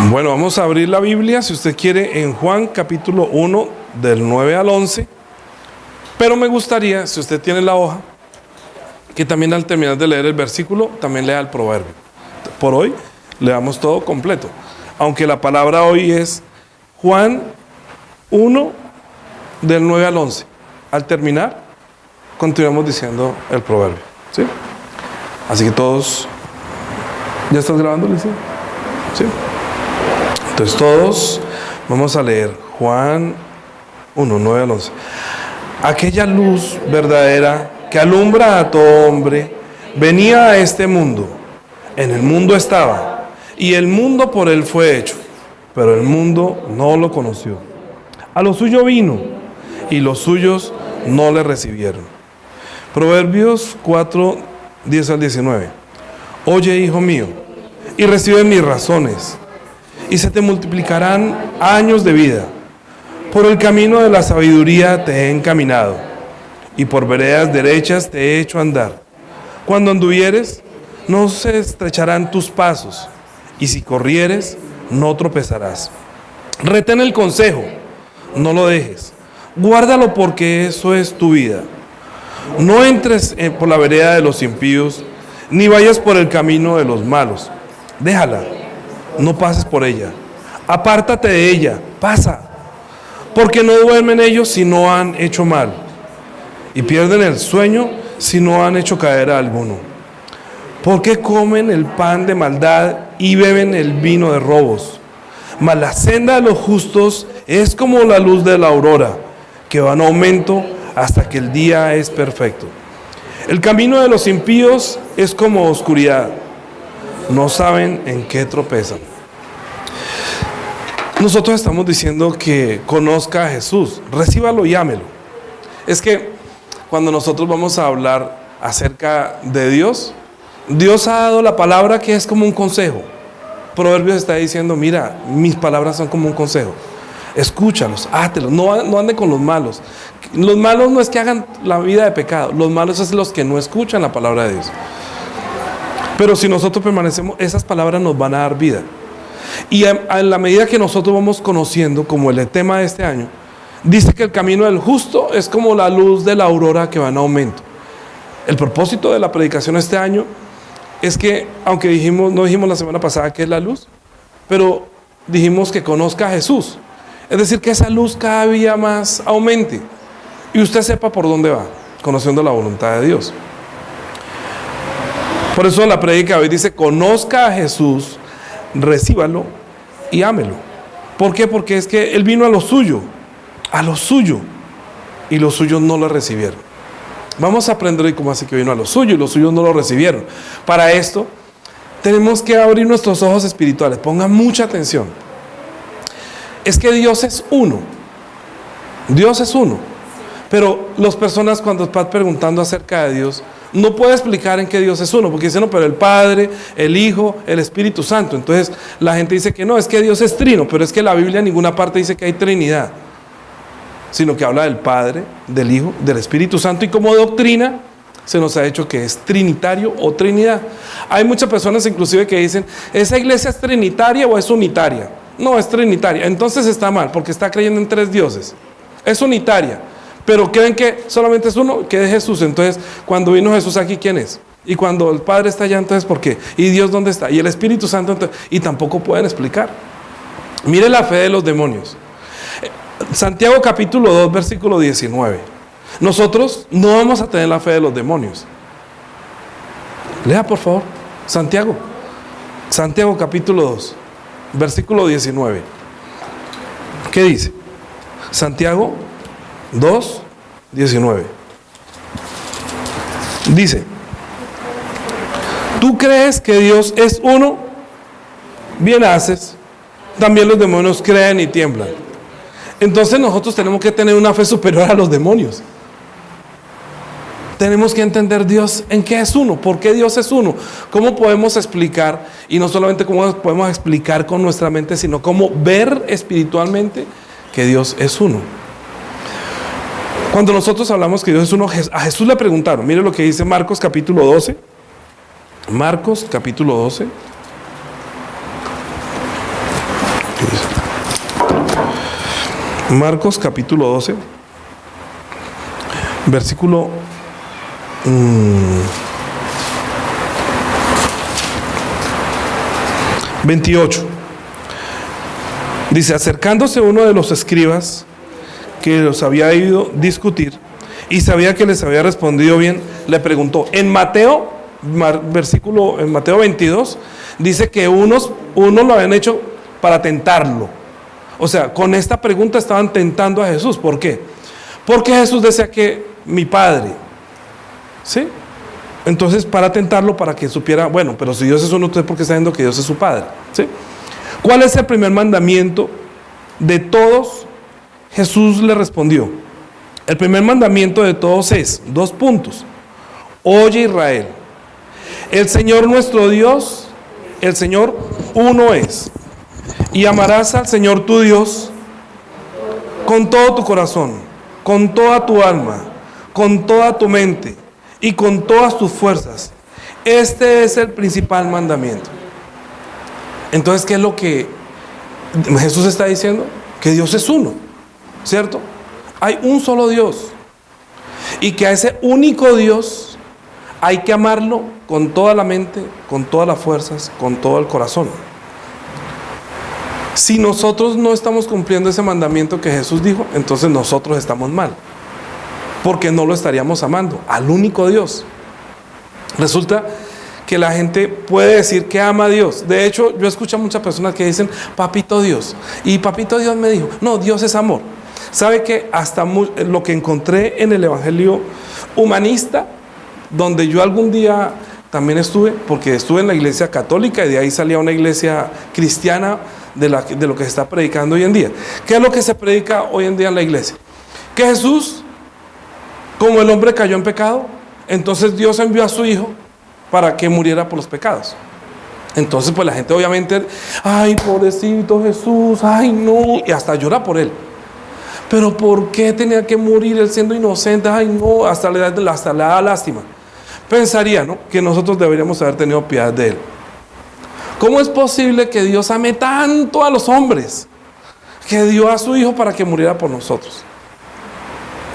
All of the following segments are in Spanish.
Bueno, vamos a abrir la Biblia, si usted quiere, en Juan capítulo 1, del 9 al 11. Pero me gustaría, si usted tiene la hoja, que también al terminar de leer el versículo, también lea el proverbio. Por hoy, leamos todo completo. Aunque la palabra hoy es Juan 1, del 9 al 11. Al terminar, continuamos diciendo el proverbio, ¿sí? Así que todos... ¿Ya estás grabando, Alicia? ¿Sí? Entonces todos vamos a leer Juan 1, 9 al 11. Aquella luz verdadera que alumbra a todo hombre venía a este mundo. En el mundo estaba, y el mundo por él fue hecho, pero el mundo no lo conoció. A lo suyo vino, y los suyos no le recibieron. Proverbios 4, 10 al 19. Oye, hijo mío, y recibe mis razones, y se te multiplicarán años de vida. Por el camino de la sabiduría te he encaminado, y por veredas derechas te he hecho andar. Cuando anduvieres, no se estrecharán tus pasos, y si corrieres, no tropezarás. Retén el consejo, no lo dejes, guárdalo porque eso es tu vida. No entres por la vereda de los impíos, ni vayas por el camino de los malos. Déjala, no pases por ella. Apártate de ella, pasa. Porque no duermen ellos si no han hecho mal, y pierden el sueño si no han hecho caer a alguno. Porque comen el pan de maldad y beben el vino de robos. Mas la senda de los justos es como la luz de la aurora, que va en aumento hasta que el día es perfecto. El camino de los impíos es como oscuridad. No saben en qué tropezan. Nosotros estamos diciendo que conozca a Jesús, recíbalo y ámelo. Es que cuando nosotros vamos a hablar acerca de Dios, Dios ha dado la palabra que es como un consejo. Proverbios está diciendo, mira, mis palabras son como un consejo. Escúchalos, hátelos, no ande con los malos. Los malos no es que hagan la vida de pecado, los malos es los que no escuchan la palabra de Dios. Pero si nosotros permanecemos, esas palabras nos van a dar vida. Y a la medida que nosotros vamos conociendo, como el tema de este año, dice que el camino del justo es como la luz de la aurora que va en aumento. El propósito de la predicación este año es que, aunque no dijimos la semana pasada que es la luz, pero dijimos que conozca a Jesús. Es decir, que esa luz cada día más aumente y usted sepa por dónde va, conociendo la voluntad de Dios. Por eso la prédica hoy dice, conozca a Jesús, recíbalo y ámelo. ¿Por qué? Porque es que Él vino a lo suyo, y los suyos no lo recibieron. Vamos a aprender hoy cómo así que vino a lo suyo y los suyos no lo recibieron. Para esto, tenemos que abrir nuestros ojos espirituales. Pongan mucha atención. Es que Dios es uno. Dios es uno. Pero las personas cuando están preguntando acerca de Dios, no puede explicar en qué Dios es uno, porque dicen, no, pero el Padre, el Hijo, el Espíritu Santo. Entonces la gente dice que no, es que Dios es trino, pero es que la Biblia en ninguna parte dice que hay Trinidad, sino que habla del Padre, del Hijo, del Espíritu Santo, y como doctrina se nos ha hecho que es trinitario o Trinidad. Hay muchas personas inclusive que dicen, ¿esa iglesia es trinitaria o es unitaria? No, es trinitaria. Entonces está mal, porque está creyendo en tres dioses. Es unitaria. Pero creen que solamente es uno, que es Jesús. Entonces, cuando vino Jesús aquí, ¿quién es? Y cuando el Padre está allá, entonces, ¿por qué? ¿Y Dios dónde está? ¿Y el Espíritu Santo? Entonces, y tampoco pueden explicar. Mire la fe de los demonios. Santiago capítulo 2, versículo 19. Nosotros no vamos a tener la fe de los demonios. Lea, por favor, Santiago capítulo 2, versículo 19. ¿Qué dice? Santiago 2, 19. Dice, ¿tú crees que Dios es uno? Bien haces. También los demonios creen y tiemblan. Entonces nosotros tenemos que tener una fe superior a los demonios. Tenemos que entender Dios en qué es uno, por qué Dios es uno, cómo podemos explicar, y no solamente cómo podemos explicar con nuestra mente, sino cómo ver espiritualmente que Dios es uno. Cuando nosotros hablamos que Dios es uno, a Jesús le preguntaron, mire lo que dice Marcos capítulo 12. Marcos capítulo 12. Marcos capítulo 12, versículo 28. Dice: acercándose uno de los escribas que los había ido discutir y sabía que les había respondido bien, le preguntó. En Mateo 22, dice que unos lo habían hecho para tentarlo. O sea, con esta pregunta estaban tentando a Jesús. ¿Por qué? Porque Jesús decía que mi Padre, ¿sí? Entonces, para tentarlo, para que supiera, bueno, pero si Dios es uno, entonces ¿por qué está diciendo que Dios es su Padre? ¿Sí? ¿Cuál es el primer mandamiento de todos? Jesús le respondió: el primer mandamiento de todos es, 2 puntos. Oye, Israel, el Señor nuestro Dios, el Señor uno es. Y amarás al Señor tu Dios con todo tu corazón, con toda tu alma, con toda tu mente y con todas tus fuerzas. Este es el principal mandamiento. Entonces, ¿qué es lo que Jesús está diciendo? Que Dios es uno, ¿cierto? Hay un solo Dios. Y que a ese único Dios hay que amarlo con toda la mente, con todas las fuerzas, con todo el corazón. Si nosotros no estamos cumpliendo ese mandamiento que Jesús dijo, entonces nosotros estamos mal, porque no lo estaríamos amando al único Dios. Resulta que la gente puede decir que ama a Dios. De hecho, yo escucho a muchas personas que dicen papito Dios, y papito Dios me dijo, no, Dios es amor. ¿Sabe que hasta lo que encontré en el evangelio humanista, donde yo algún día también estuve, porque estuve en la iglesia católica y de ahí salía una iglesia cristiana de lo que se está predicando hoy en día? ¿Qué es lo que se predica hoy en día en la iglesia? Que Jesús, como el hombre cayó en pecado, entonces Dios envió a su Hijo para que muriera por los pecados. Entonces pues la gente obviamente, ay, pobrecito Jesús, ay no, y hasta llora por él. Pero ¿por qué tenía que morir él siendo inocente? Ay no, hasta le da lástima. Pensaría, ¿no?, que nosotros deberíamos haber tenido piedad de él. ¿Cómo es posible que Dios ame tanto a los hombres que dio a su Hijo para que muriera por nosotros?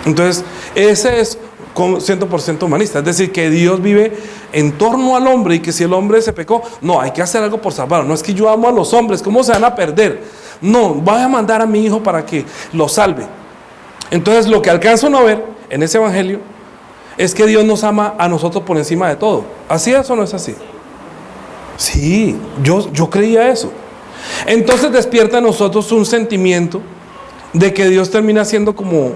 Entonces, ese es 100% humanista. Es decir, que Dios vive en torno al hombre y que si el hombre se pecó, no, hay que hacer algo por salvarlo. No es que yo amo a los hombres, ¿cómo se van a perder? No, voy a mandar a mi Hijo para que lo salve. Entonces, lo que alcanzo a no ver en ese evangelio es que Dios nos ama a nosotros por encima de todo. ¿Así es o no es así? Sí, yo creía eso. Entonces despierta en nosotros un sentimiento de que Dios termina siendo como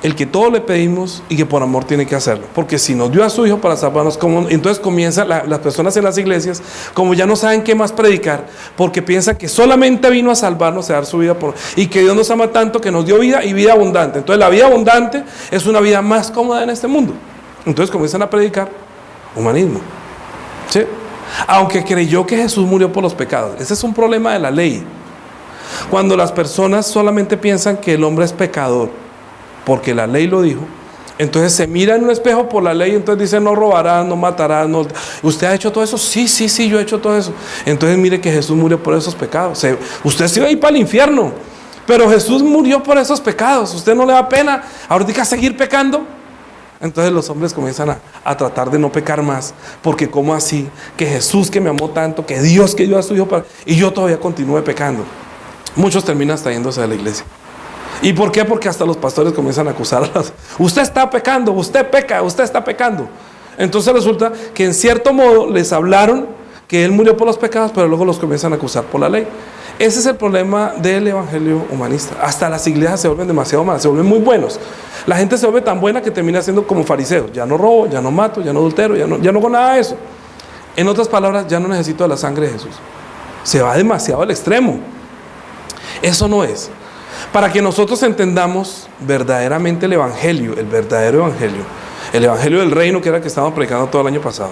el que todo le pedimos y que por amor tiene que hacerlo. Porque si nos dio a su Hijo para salvarnos, entonces comienzan las personas en las iglesias, como ya no saben qué más predicar, porque piensan que solamente vino a salvarnos, a dar su vida y que Dios nos ama tanto que nos dio vida y vida abundante. Entonces la vida abundante es una vida más cómoda en este mundo. Entonces comienzan a predicar humanismo, ¿sí? Aunque creyó que Jesús murió por los pecados. Ese es un problema de la ley. Cuando las personas solamente piensan que el hombre es pecador porque la ley lo dijo, entonces se mira en un espejo por la ley, entonces dice no robarás, no matarás, no. ¿Usted ha hecho todo eso? Sí, yo he hecho todo eso. Entonces mire que Jesús murió por esos pecados. Usted se va a ir para el infierno, pero Jesús murió por esos pecados. ¿Usted no le da pena ahorita seguir pecando? Entonces los hombres comienzan a tratar de no pecar más, porque ¿cómo así? Que Jesús que me amó tanto, que Dios que dio a su Hijo y yo todavía continúe pecando. Muchos terminan yéndose de la iglesia. ¿Y por qué? Porque hasta los pastores comienzan a acusarlas. Usted está pecando, usted peca, usted está pecando. Entonces resulta que en cierto modo les hablaron que Él murió por los pecados, pero luego los comienzan a acusar por la ley. Ese es el problema del evangelio humanista. Hasta las iglesias se vuelven demasiado malas, se vuelven muy buenos. La gente se vuelve tan buena que termina siendo como fariseos. Ya no robo, ya no mato, ya no adultero, ya no hago nada de eso. En otras palabras, ya no necesito de la sangre de Jesús. Se va demasiado al extremo. Eso no es. Para que nosotros entendamos verdaderamente el evangelio, el verdadero evangelio, el evangelio del reino, que era el que estábamos predicando todo el año pasado,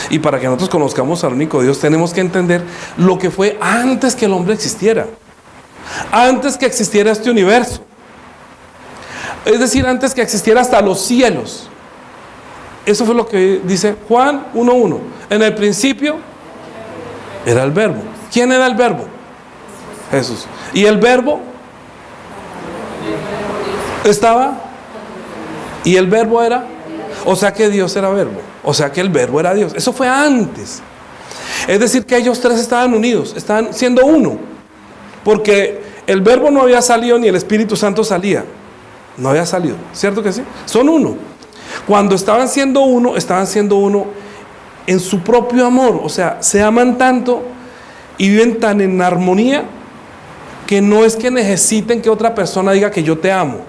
y para que nosotros conozcamos al único Dios, tenemos que entender lo que fue antes que el hombre existiera, antes que existiera este universo, es decir, antes que existiera hasta los cielos. Eso fue lo que dice Juan 1:1. En el principio era el verbo. ¿Quién era el verbo? Jesús. Y el verbo Estaba, y el verbo era, o sea que Dios era verbo, o sea que el verbo era Dios. Eso fue antes. Es decir, que ellos tres estaban unidos, estaban siendo uno, porque el verbo no había salido ni el Espíritu Santo salía, no había salido, ¿cierto que sí? Son uno. Cuando estaban siendo uno en su propio amor, o sea, se aman tanto y viven tan en armonía que no es que necesiten que otra persona diga que yo te amo,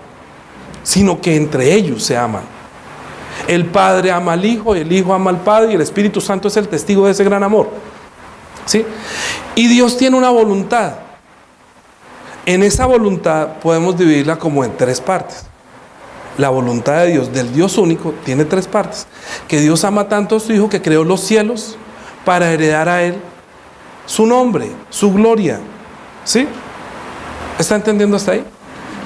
sino que entre ellos se aman. El Padre ama al Hijo, el Hijo ama al Padre, y el Espíritu Santo es el testigo de ese gran amor, ¿sí? Y Dios tiene una voluntad. En esa voluntad podemos dividirla como en tres partes. La voluntad de Dios, del Dios único, tiene tres partes. Que Dios ama tanto a su Hijo que creó los cielos para heredar a Él su nombre, su gloria, ¿sí? ¿Está entendiendo hasta ahí?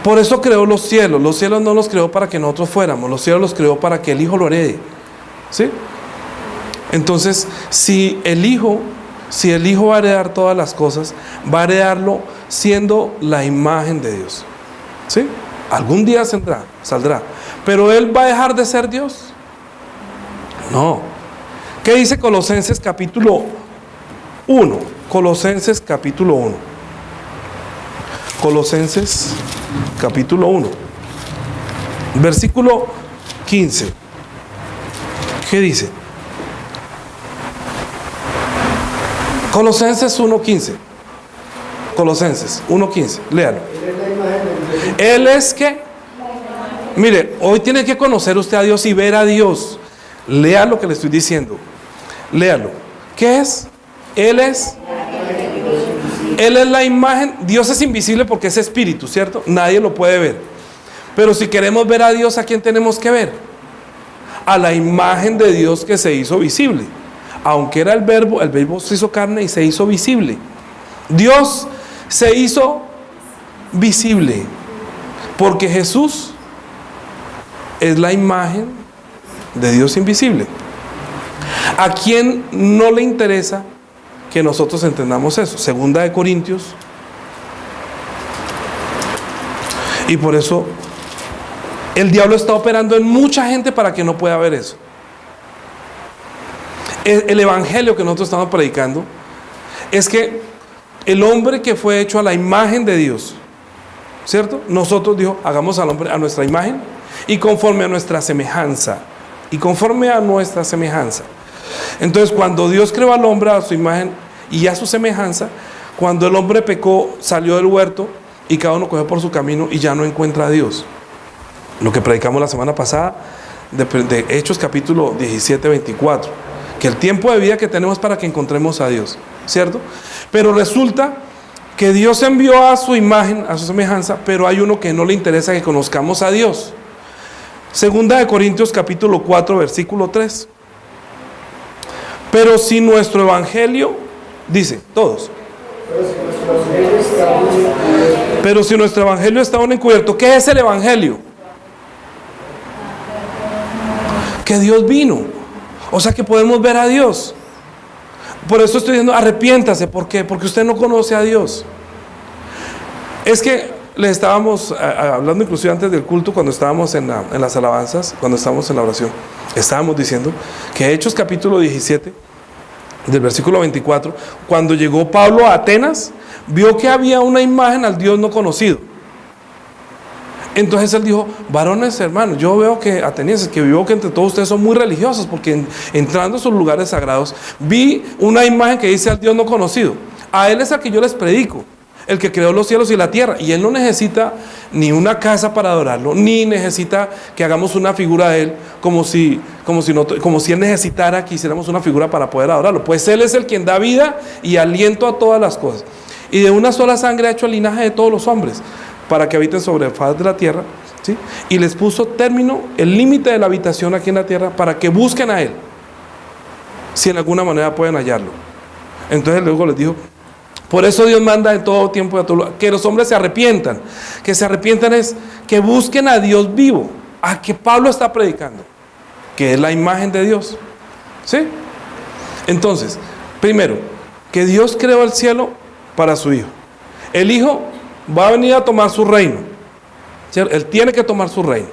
Por eso creó los cielos. Los cielos no los creó para que nosotros fuéramos, los cielos los creó para que el Hijo lo herede, ¿sí? Entonces, si el Hijo va a heredar todas las cosas, va a heredarlo siendo la imagen de Dios, ¿sí? Algún día saldrá, pero Él va a dejar de ser Dios. No. ¿Qué dice Colosenses capítulo 1? Colosenses capítulo 1. Colosenses capítulo 1, versículo 15. ¿Qué dice? Colosenses 1:15. Colosenses 1:15, léalo. Él es que, mire, hoy tiene que conocer usted a Dios y ver a Dios. Lea lo que le estoy diciendo, léalo. ¿Qué es? Él es la imagen. Dios es invisible porque es espíritu, ¿cierto? Nadie lo puede ver. Pero si queremos ver a Dios, ¿a quién tenemos que ver? A la imagen de Dios que se hizo visible. Aunque era el verbo se hizo carne y se hizo visible. Dios se hizo visible porque Jesús es la imagen de Dios invisible. ¿A quién no le interesa que nosotros entendamos eso? Segunda de Corintios. Y por eso el diablo está operando en mucha gente para que no pueda ver eso. El evangelio que nosotros estamos predicando es que el hombre que fue hecho a la imagen de Dios, ¿cierto? Nosotros dijo, hagamos al hombre a nuestra imagen y conforme a nuestra semejanza. Y conforme a nuestra semejanza. Entonces, cuando Dios creó al hombre a su imagen y a su semejanza, cuando el hombre pecó, salió del huerto y cada uno cogió por su camino y ya no encuentra a Dios. Lo que predicamos la semana pasada de Hechos capítulo 17, 24. Que el tiempo de vida que tenemos para que encontremos a Dios, ¿cierto? Pero resulta que Dios envió a su imagen, a su semejanza, pero hay uno que no le interesa que conozcamos a Dios. Segunda de Corintios capítulo 4, versículo 3. Pero si nuestro evangelio, dice, todos. Pero si nuestro evangelio está aún encubierto, ¿qué es el evangelio? Que Dios vino. O sea que podemos ver a Dios. Por eso estoy diciendo, arrepiéntase. ¿Por qué? Porque usted no conoce a Dios. Es que le estábamos hablando inclusive antes del culto, cuando estábamos en las alabanzas, cuando estábamos en la oración, estábamos diciendo que Hechos capítulo 17, del versículo 24, cuando llegó Pablo a Atenas, vio que había una imagen al Dios no conocido. Entonces él dijo, varones hermanos, yo veo que atenienses, que veo que entre todos ustedes son muy religiosos, porque entrando a sus lugares sagrados, vi una imagen que dice al Dios no conocido. A Él es al que yo les predico, el que creó los cielos y la tierra, y Él no necesita ni una casa para adorarlo, ni necesita que hagamos una figura de Él, como si Él necesitara que hiciéramos una figura para poder adorarlo. Pues Él es el quien da vida y aliento a todas las cosas, y de una sola sangre ha hecho el linaje de todos los hombres, para que habiten sobre el faz de la tierra, ¿sí? Y les puso término, el límite de la habitación aquí en la tierra, para que busquen a Él, si en alguna manera pueden hallarlo. Entonces luego les dijo, por eso Dios manda en todo tiempo que los hombres se arrepientan. Que se arrepientan es que busquen a Dios vivo, a que Pablo está predicando, que es la imagen de Dios, ¿sí? Entonces, primero, que Dios creó el cielo para su Hijo. El Hijo va a venir a tomar su reino. ¿cierto? Él tiene que tomar su reino.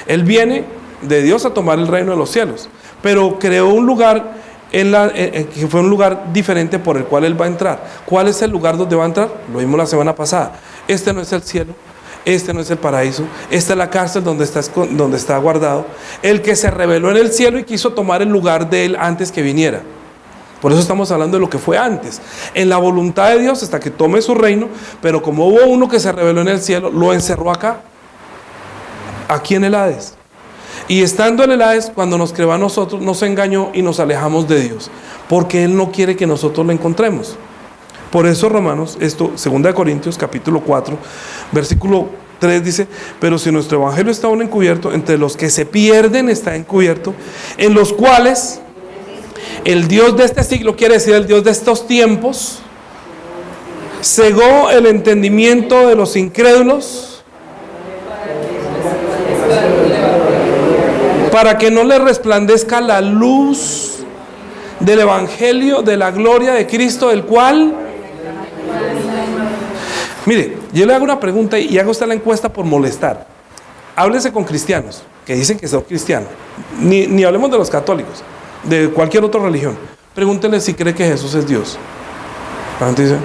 Él viene de Dios a tomar el reino de los cielos, pero creó un lugar que fue un lugar diferente por el cual Él va a entrar. ¿Cuál es el lugar donde va a entrar? Lo vimos la semana pasada. Este no es el cielo, este no es el paraíso, esta es la cárcel donde está guardado el que se reveló en el cielo y quiso tomar el lugar de Él antes que viniera. Por eso estamos hablando de lo que fue antes, en la voluntad de Dios hasta que tome su reino. Pero como hubo uno que se reveló en el cielo, lo encerró acá, aquí en el Hades. Y estando en el Hades, cuando nos creó a nosotros, nos engañó y nos alejamos de Dios, porque Él no quiere que nosotros lo encontremos. Por eso, Romanos, 2 Corintios capítulo 4, versículo 3 dice: pero si nuestro evangelio está aún encubierto, entre los que se pierden está encubierto, en los cuales el Dios de este siglo, quiere decir el Dios de estos tiempos, cegó el entendimiento de los incrédulos, para que no les resplandezca la luz del evangelio de la gloria de Cristo, el cual... Mire, yo le hago una pregunta y hago usted la encuesta por molestar. Háblese con cristianos que dicen que son cristianos, ni hablemos de los católicos, de cualquier otra religión. Pregúntenle si cree que Jesús es Dios. La gente dice: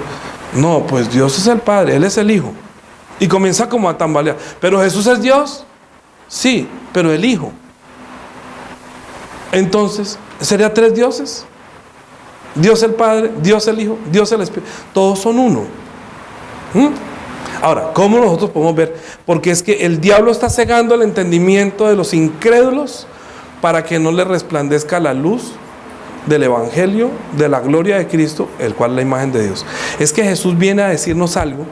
no, pues Dios es el Padre, Él es el Hijo. Y comienza como a tambalear. ¿Pero Jesús es Dios? Sí, pero el Hijo. Entonces, ¿sería tres dioses? Dios el Padre, Dios el Hijo, Dios el Espíritu. Todos son uno. Ahora, ¿cómo nosotros podemos ver? Porque es que el diablo está cegando el entendimiento de los incrédulos para que no le resplandezca la luz del evangelio de la gloria de Cristo, el cual es la imagen de Dios. Es que Jesús viene a decirnos algo,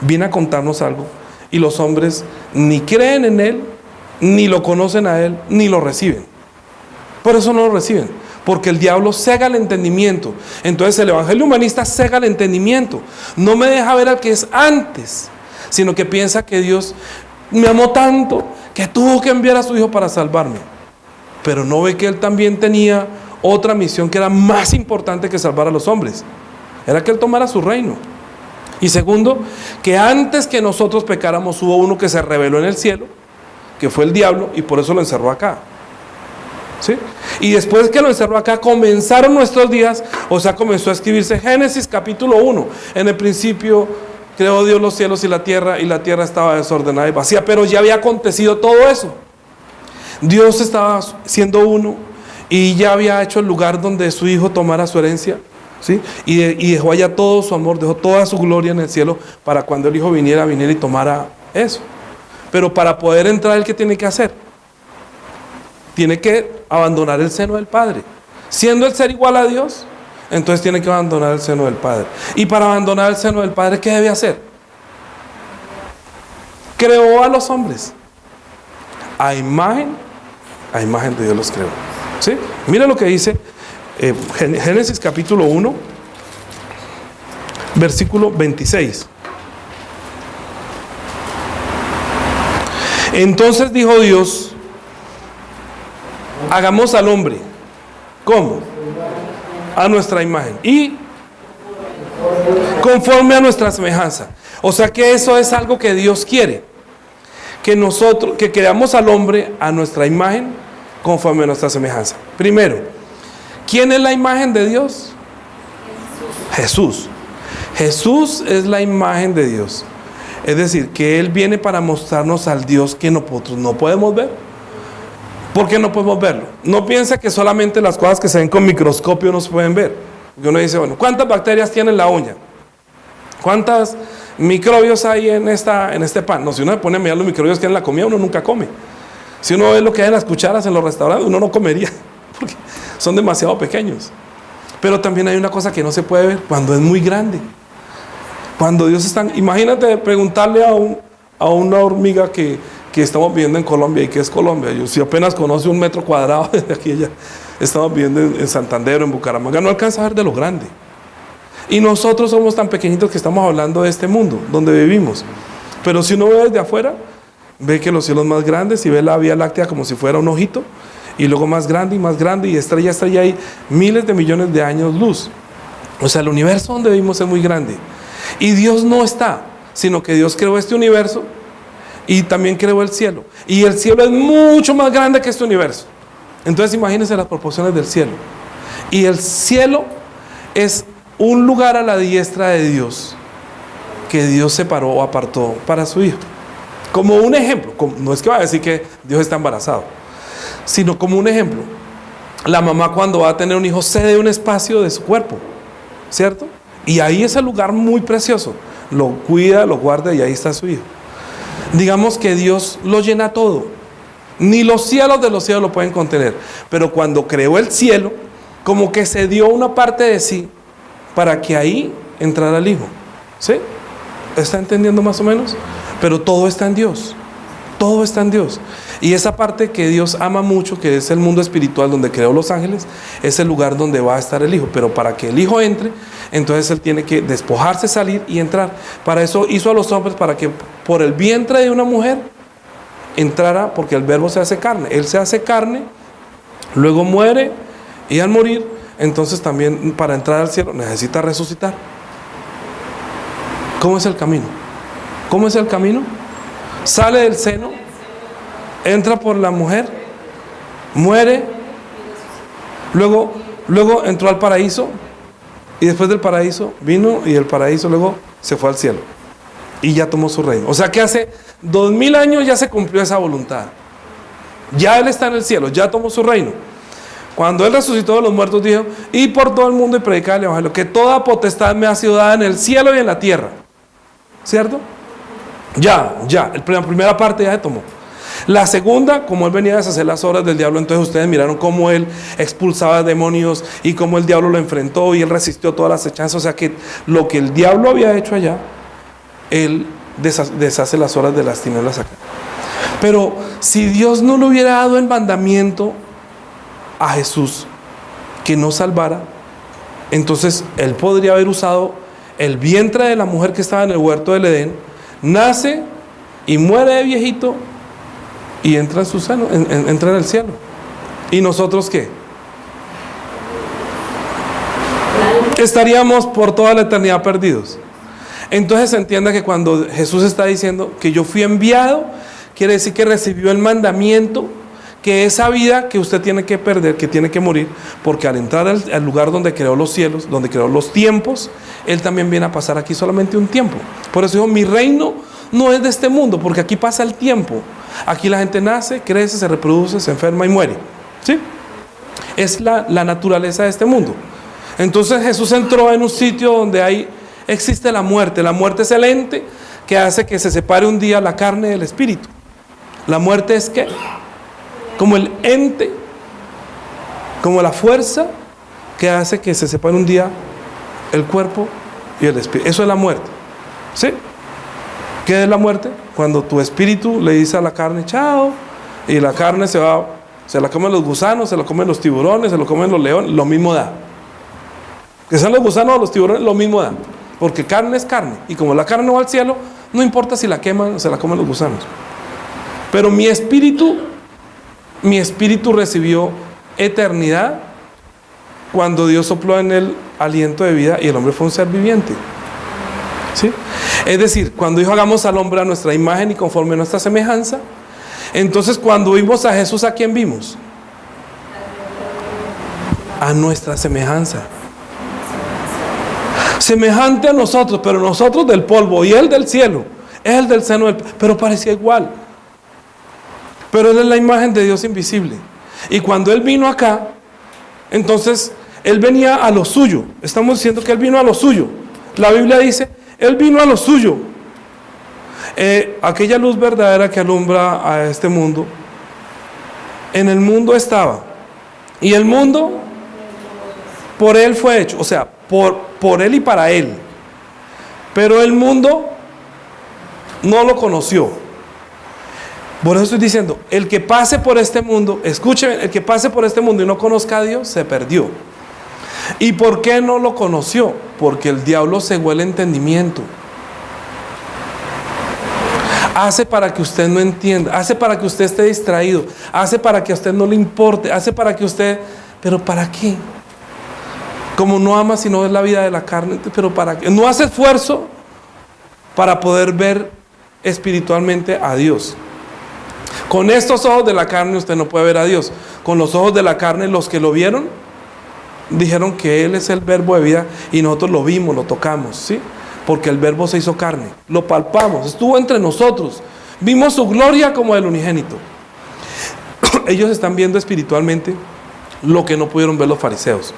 viene a contarnos algo, y los hombres ni creen en Él, ni lo conocen a Él, ni lo reciben. Por eso no lo reciben, porque el diablo cega el entendimiento. Entonces el evangelio humanista cega el entendimiento, no me deja ver al que es antes, sino que piensa que Dios me amó tanto que tuvo que enviar a su Hijo para salvarme. Pero no ve que Él también tenía otra misión que era más importante que salvar a los hombres. Era que Él tomara su reino. Y segundo, que antes que nosotros pecáramos hubo uno que se reveló en el cielo, que fue el diablo, y por eso lo encerró acá. ¿Sí? Y después que lo encerró acá, comenzaron nuestros días. O sea, comenzó a escribirse Génesis capítulo 1. En el principio creó Dios los cielos y la tierra estaba desordenada y vacía. Pero ya había acontecido todo eso. Dios estaba siendo uno y ya había hecho el lugar donde su Hijo tomara su herencia, ¿sí? Y dejó allá todo su amor, dejó toda su gloria en el cielo, para cuando el Hijo viniera y tomara eso. Pero para poder entrar, ¿el qué tiene que hacer? Tiene que abandonar el seno del Padre. Siendo el ser igual a Dios, entonces tiene que abandonar el seno del Padre. Y para abandonar el seno del Padre, ¿qué debe hacer? Creó a los hombres a imagen de Dios los creó. ¿Sí? Mira lo que dice Génesis capítulo 1, versículo 26. Entonces dijo Dios: hagamos al hombre. ¿Cómo? A nuestra imagen y conforme a nuestra semejanza. O sea que eso es algo que Dios quiere, que creamos al hombre a nuestra imagen conforme a nuestra semejanza. Primero, ¿quién es la imagen de Dios? Jesús. Jesús es la imagen de Dios. Es decir, que Él viene para mostrarnos al Dios que nosotros no podemos ver. ¿Por qué no podemos verlo? No piensa que solamente las cosas que se ven con microscopio no se pueden ver. Porque uno dice: bueno, ¿cuántas bacterias tiene la uña? ¿Cuántos microbios hay en este pan? No, si uno se pone a mirar los microbios que hay en la comida, uno nunca come. Si uno ve lo que hay en las cucharas en los restaurantes, uno no comería, porque son demasiado pequeños. Pero también hay una cosa que no se puede ver cuando es muy grande. Cuando Dios está... Imagínate preguntarle a una hormiga que estamos viviendo en Colombia. ¿Y qué es Colombia? Yo, si apenas conoce 1 metro cuadrado desde aquí allá, estamos viviendo en Santander o en Bucaramanga, no alcanza a ver de lo grande. Y nosotros somos tan pequeñitos que estamos hablando de este mundo donde vivimos. Pero si uno ve desde afuera, ve que los cielos más grandes y ve la Vía Láctea como si fuera un ojito, y luego más grande y estrella hay miles de millones de años luz. O sea, el universo donde vivimos es muy grande. Y Dios no está, sino que Dios creó este universo y también creó el cielo. Y el cielo es mucho más grande que este universo. Entonces imagínense las proporciones del cielo. Y el cielo es un lugar a la diestra de Dios, que Dios separó o apartó para su Hijo. Como un ejemplo, no es que va a decir que Dios está embarazado, sino como un ejemplo. La mamá cuando va a tener un hijo cede un espacio de su cuerpo, ¿cierto? Y ahí es el lugar muy precioso. Lo cuida, lo guarda y ahí está su hijo. Digamos que Dios lo llena todo. Ni los cielos de los cielos lo pueden contener. Pero cuando creó el cielo, como que se dio una parte de sí para que ahí entrara el Hijo. ¿Sí? ¿Está entendiendo más o menos? Pero todo está en Dios. Todo está en Dios. Y esa parte que Dios ama mucho, que es el mundo espiritual donde creó los ángeles, es el lugar donde va a estar el Hijo. Pero para que el Hijo entre, entonces Él tiene que despojarse, salir y entrar. Para eso hizo a los hombres, para que por el vientre de una mujer entrara, porque el verbo se hace carne. Él se hace carne, luego muere, y al morir, entonces también para entrar al cielo necesita resucitar. ¿Cómo es el camino? ¿Cómo es el camino? Sale del seno, entra por la mujer, muere, luego entró al paraíso, y después del paraíso vino, y el paraíso luego se fue al cielo y ya tomó su reino. O sea que hace 2000 años ya se cumplió esa voluntad. Ya Él está en el cielo, ya tomó su reino. Cuando Él resucitó de los muertos, dijo: y por todo el mundo y predicar el evangelio, que toda potestad me ha sido dada en el cielo y en la tierra. ¿Cierto? Ya, la primera parte ya se tomó. La segunda, como Él venía a deshacer las obras del diablo, entonces ustedes miraron cómo Él expulsaba demonios y cómo el diablo lo enfrentó y Él resistió todas las hechanzas. O sea que lo que el diablo había hecho allá, Él deshace las obras de las tinieblas acá. Pero si Dios no le hubiera dado el mandamiento a Jesús que no salvara, entonces Él podría haber usado el vientre de la mujer que estaba en el huerto del Edén, nace y muere de viejito y entra en su seno, entra en el cielo. ¿Y nosotros qué? Estaríamos por toda la eternidad perdidos. Entonces se entienda que cuando Jesús está diciendo que yo fui enviado, quiere decir que recibió el mandamiento, que esa vida que usted tiene que perder, que tiene que morir, porque al entrar al lugar donde creó los cielos, donde creó los tiempos, Él también viene a pasar aquí solamente un tiempo. Por eso dijo: mi reino no es de este mundo, porque aquí pasa el tiempo. Aquí la gente nace, crece, se reproduce, se enferma y muere. ¿Sí? Es la naturaleza de este mundo. Entonces Jesús entró en un sitio donde existe la muerte. La muerte es el ente que hace que se separe un día la carne del espíritu. La muerte es ¿qué? Como el ente, como la fuerza que hace que se separe un día el cuerpo y el espíritu. Eso es la muerte. ¿Sí? ¿Qué es la muerte? Cuando tu espíritu le dice a la carne chao, y la carne se la comen los gusanos, se la comen los tiburones, se la comen los leones, lo mismo da. Que sean los gusanos o los tiburones, lo mismo da. Porque carne es carne, y como la carne no va al cielo, no importa si la queman o se la comen los gusanos. Pero mi espíritu recibió eternidad cuando Dios sopló en él aliento de vida y el hombre fue un ser viviente. ¿Sí? Es decir, cuando dijo: hagamos al hombre a nuestra imagen y conforme a nuestra semejanza, entonces cuando vimos a Jesús, ¿a quién vimos? A nuestra semejanza. Semejante a nosotros, pero nosotros del polvo y Él del cielo. Es el del seno pero parecía igual. Pero Él es la imagen de Dios invisible. Y cuando Él vino acá, entonces Él venía a lo suyo. Estamos diciendo que Él vino a lo suyo. La Biblia dice: Él vino a lo suyo. Aquella luz verdadera que alumbra a este mundo, en el mundo estaba. Y el mundo por Él fue hecho. O sea, por Él y para Él. Pero el mundo no lo conoció. Por eso estoy diciendo: el que pase por este mundo, escúcheme, el que pase por este mundo y no conozca a Dios, se perdió. ¿Y por qué no lo conoció? Porque el diablo cegó el entendimiento. Hace para que usted no entienda, hace para que usted esté distraído, hace para que a usted no le importe, hace para que usted... ¿Pero para qué? Como no ama sino es la vida de la carne, ¿pero para qué? No hace esfuerzo para poder ver espiritualmente a Dios. Con estos ojos de la carne usted no puede ver a Dios. Con los ojos de la carne, los que lo vieron dijeron que Él es el verbo de vida, y nosotros lo vimos, lo tocamos, ¿sí? Porque el verbo se hizo carne, lo palpamos, estuvo entre nosotros, vimos su gloria como del unigénito. Ellos están viendo espiritualmente lo que no pudieron ver los fariseos.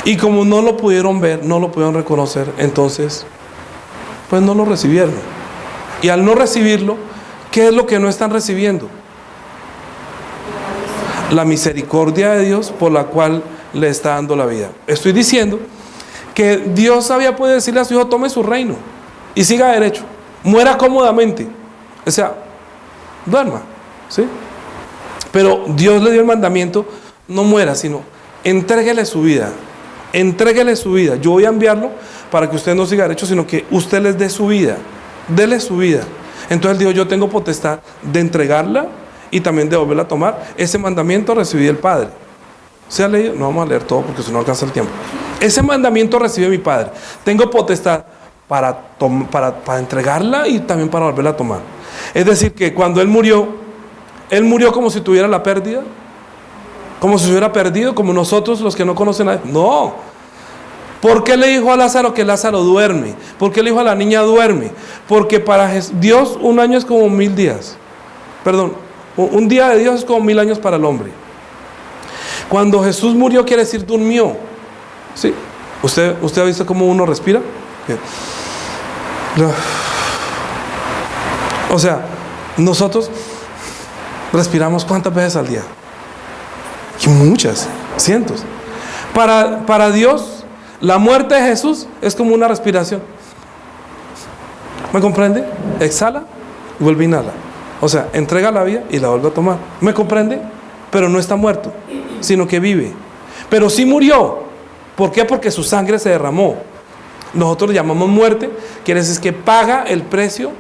Y como no lo pudieron ver, no lo pudieron reconocer, entonces pues no lo recibieron. Y al no recibirlo, ¿qué es lo que no están recibiendo? La misericordia de Dios por la cual le está dando la vida. Estoy diciendo que Dios había podido decirle a su hijo: tome su reino y siga derecho, muera cómodamente, o sea, duerma, ¿sí? Pero Dios le dio el mandamiento: no muera, sino entréguele su vida, entréguele su vida. Yo voy a enviarlo para que usted no siga derecho, sino que usted les dé su vida, dele su vida. Entonces Dios: yo tengo potestad de entregarla y también de volverla a tomar. Ese mandamiento recibí del Padre. ¿Se ha leído? No vamos a leer todo porque si no alcanza el tiempo. Ese mandamiento recibí de mi Padre. Tengo potestad para entregarla y también para volverla a tomar. Es decir, que cuando Él murió como si tuviera la pérdida, como si se hubiera perdido, como nosotros los que no conocen a Dios. No. ¿Por qué le dijo a Lázaro que Lázaro duerme? ¿Por qué le dijo a la niña duerme? Porque para Dios un año es como 1000 días. Perdón, un día de Dios es como 1000 años para el hombre. Cuando Jesús murió quiere decir durmió. ¿Sí? ¿Usted ha visto cómo uno respira? O sea, nosotros respiramos ¿cuántas veces al día? Y muchas, cientos. Para Dios, la muerte de Jesús es como una respiración. ¿Me comprende? Exhala y vuelve a inhalar. O sea, entrega la vida y la vuelve a tomar. ¿Me comprende? Pero no está muerto, sino que vive. Pero sí murió. ¿Por qué? Porque su sangre se derramó. Nosotros le llamamos muerte, quiere decir que paga el precio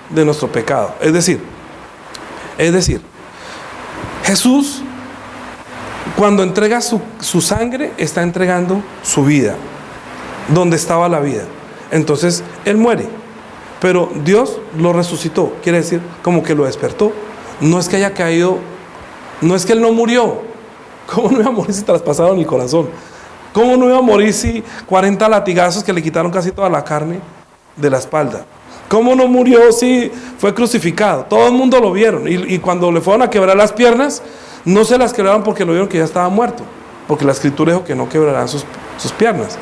de nuestro pecado. Es decir, Jesús, cuando entrega su sangre, está entregando su vida, donde estaba la vida. Entonces, Él muere, pero Dios lo resucitó, quiere decir como que lo despertó. No es que haya caído, no es que Él no murió. ¿Cómo no iba a morir si traspasaron el corazón? ¿Cómo no iba a morir si 40 latigazos que le quitaron casi toda la carne de la espalda? ¿Cómo no murió si fue crucificado? Todo el mundo lo vieron, y cuando le fueron a quebrar las piernas, no se las quebraron porque lo vieron que ya estaba muerto, porque la escritura dijo que no quebrarán sus piernas.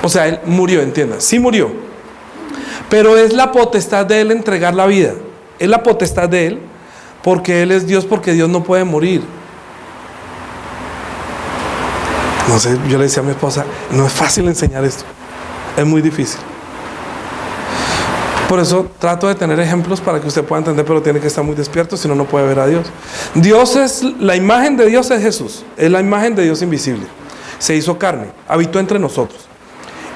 O sea, Él murió, entienda, sí murió, pero es la potestad de Él entregar la vida. Es la potestad de Él porque Él es Dios, porque Dios no puede morir. No sé, yo le decía a mi esposa, no es fácil enseñar esto, es muy difícil. Por eso trato de tener ejemplos para que usted pueda entender, pero tiene que estar muy despierto, si no, no puede ver a Dios. La imagen de Dios es Jesús, es la imagen de Dios invisible. Se hizo carne, habitó entre nosotros.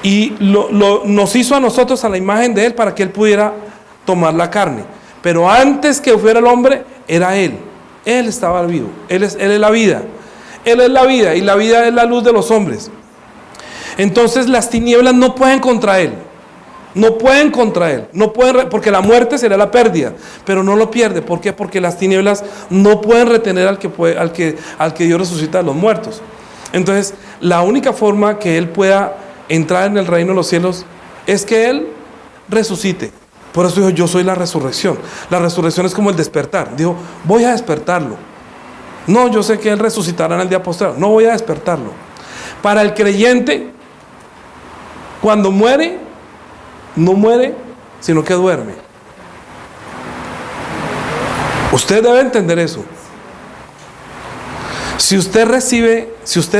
Y nos hizo a nosotros a la imagen de Él para que Él pudiera tomar la carne. Pero antes que fuera el hombre, era Él. Él estaba vivo, Él es la vida. Él es la vida, y la vida es la luz de los hombres. Entonces las tinieblas no pueden contra Él. No pueden contra Él, no pueden, porque la muerte sería la pérdida, pero no lo pierde. ¿Por qué? Porque las tinieblas no pueden retener al que Dios resucita de los muertos. Entonces, la única forma que Él pueda entrar en el reino de los cielos es que Él resucite. Por eso dijo: yo soy la resurrección. La resurrección es como el despertar. Dijo: voy a despertarlo. No, yo sé que Él resucitará en el día postrero. No, voy a despertarlo. Para el creyente, cuando muere, no muere, sino que duerme. Usted debe entender eso. Si usted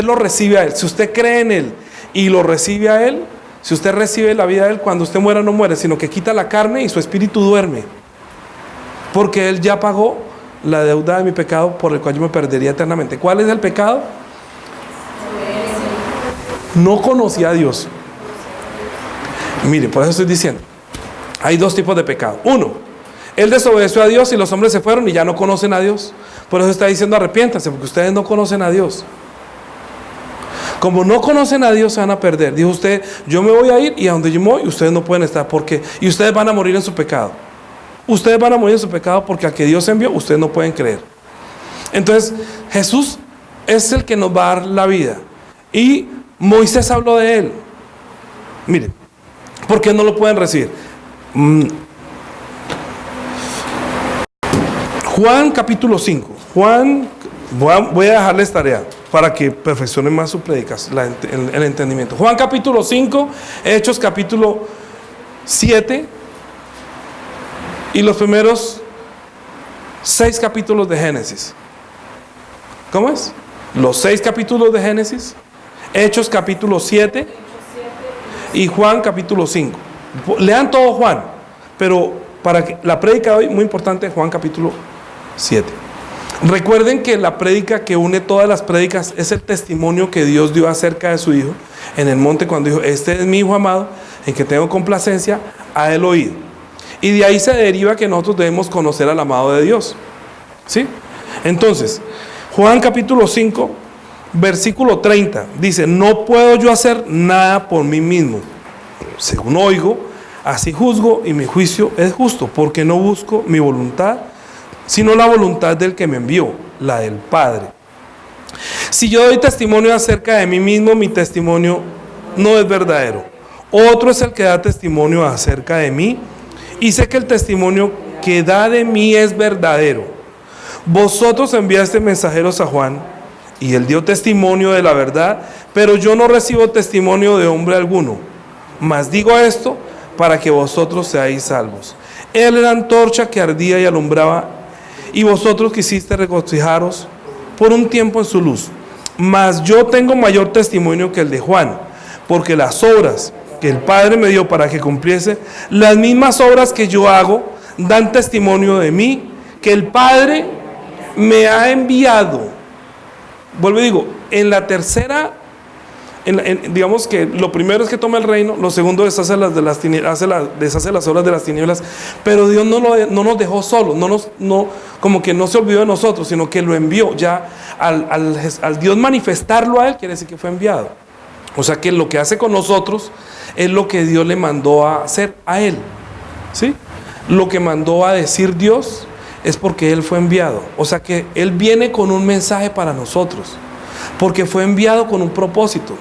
lo recibe a Él, si usted cree en Él y lo recibe a Él, si usted recibe la vida de Él, cuando usted muera no muere, sino que quita la carne y su espíritu duerme. Porque Él ya pagó la deuda de mi pecado, por el cual yo me perdería eternamente. ¿Cuál es el pecado? No conocía a Dios. Mire, por eso estoy diciendo, hay dos tipos de pecado. Uno, Él desobedeció a Dios y los hombres se fueron y ya no conocen a Dios. Por eso está diciendo: arrepiéntanse, porque ustedes no conocen a Dios. Como no conocen a Dios, se van a perder. Dijo usted, yo me voy a ir y a donde yo me voy, ustedes no pueden estar. Porque, y ustedes van a morir en su pecado. Ustedes van a morir en su pecado porque al que Dios envió, ustedes no pueden creer. Entonces, Jesús es el que nos va a dar la vida. Y Moisés habló de él. Miren, ¿por qué no lo pueden recibir? Juan capítulo 5. Juan, voy a dejarles tarea para que perfeccionen más su predicación, el entendimiento. Juan capítulo 5, Hechos capítulo 7 y los primeros 6 capítulos de Génesis. ¿Cómo es? Los 6 capítulos de Génesis, Hechos capítulo 7 y Juan capítulo 5. Lean todo Juan, pero para que la prédica de hoy, muy importante, Juan capítulo 7. Recuerden que la prédica que une todas las prédicas es el testimonio que Dios dio acerca de su Hijo en el monte cuando dijo, este es mi Hijo amado, en que tengo complacencia, a él oído. Y de ahí se deriva que nosotros debemos conocer al amado de Dios. ¿Sí? Entonces, Juan capítulo 5, versículo 30, dice, no puedo yo hacer nada por mí mismo. Según oigo, así juzgo y mi juicio es justo, porque no busco mi voluntad, sino la voluntad del que me envió, la del Padre. Si yo doy testimonio acerca de mí mismo, mi testimonio no es verdadero. Otro es el que da testimonio acerca de mí, y sé que el testimonio que da de mí es verdadero. Vosotros enviaste mensajeros a Juan, y él dio testimonio de la verdad, pero yo no recibo testimonio de hombre alguno. Mas digo esto para que vosotros seáis salvos. Él era antorcha que ardía y alumbraba, y vosotros quisiste regocijaros por un tiempo en su luz. Mas yo tengo mayor testimonio que el de Juan, porque las obras que el Padre me dio para que cumpliese, las mismas obras que yo hago, dan testimonio de mí, que el Padre me ha enviado. Vuelvo y digo, en la tercera, digamos que lo primero es que toma el reino, lo segundo deshace deshace las obras de las tinieblas, pero Dios no nos dejó solos, como que no se olvidó de nosotros, sino que lo envió. Ya al Dios manifestarlo a él, quiere decir que fue enviado. O sea que lo que hace con nosotros es lo que Dios le mandó a hacer a él, ¿sí? Lo que mandó a decir Dios es porque él fue enviado. O sea que él viene con un mensaje para nosotros, porque fue enviado con un propósito,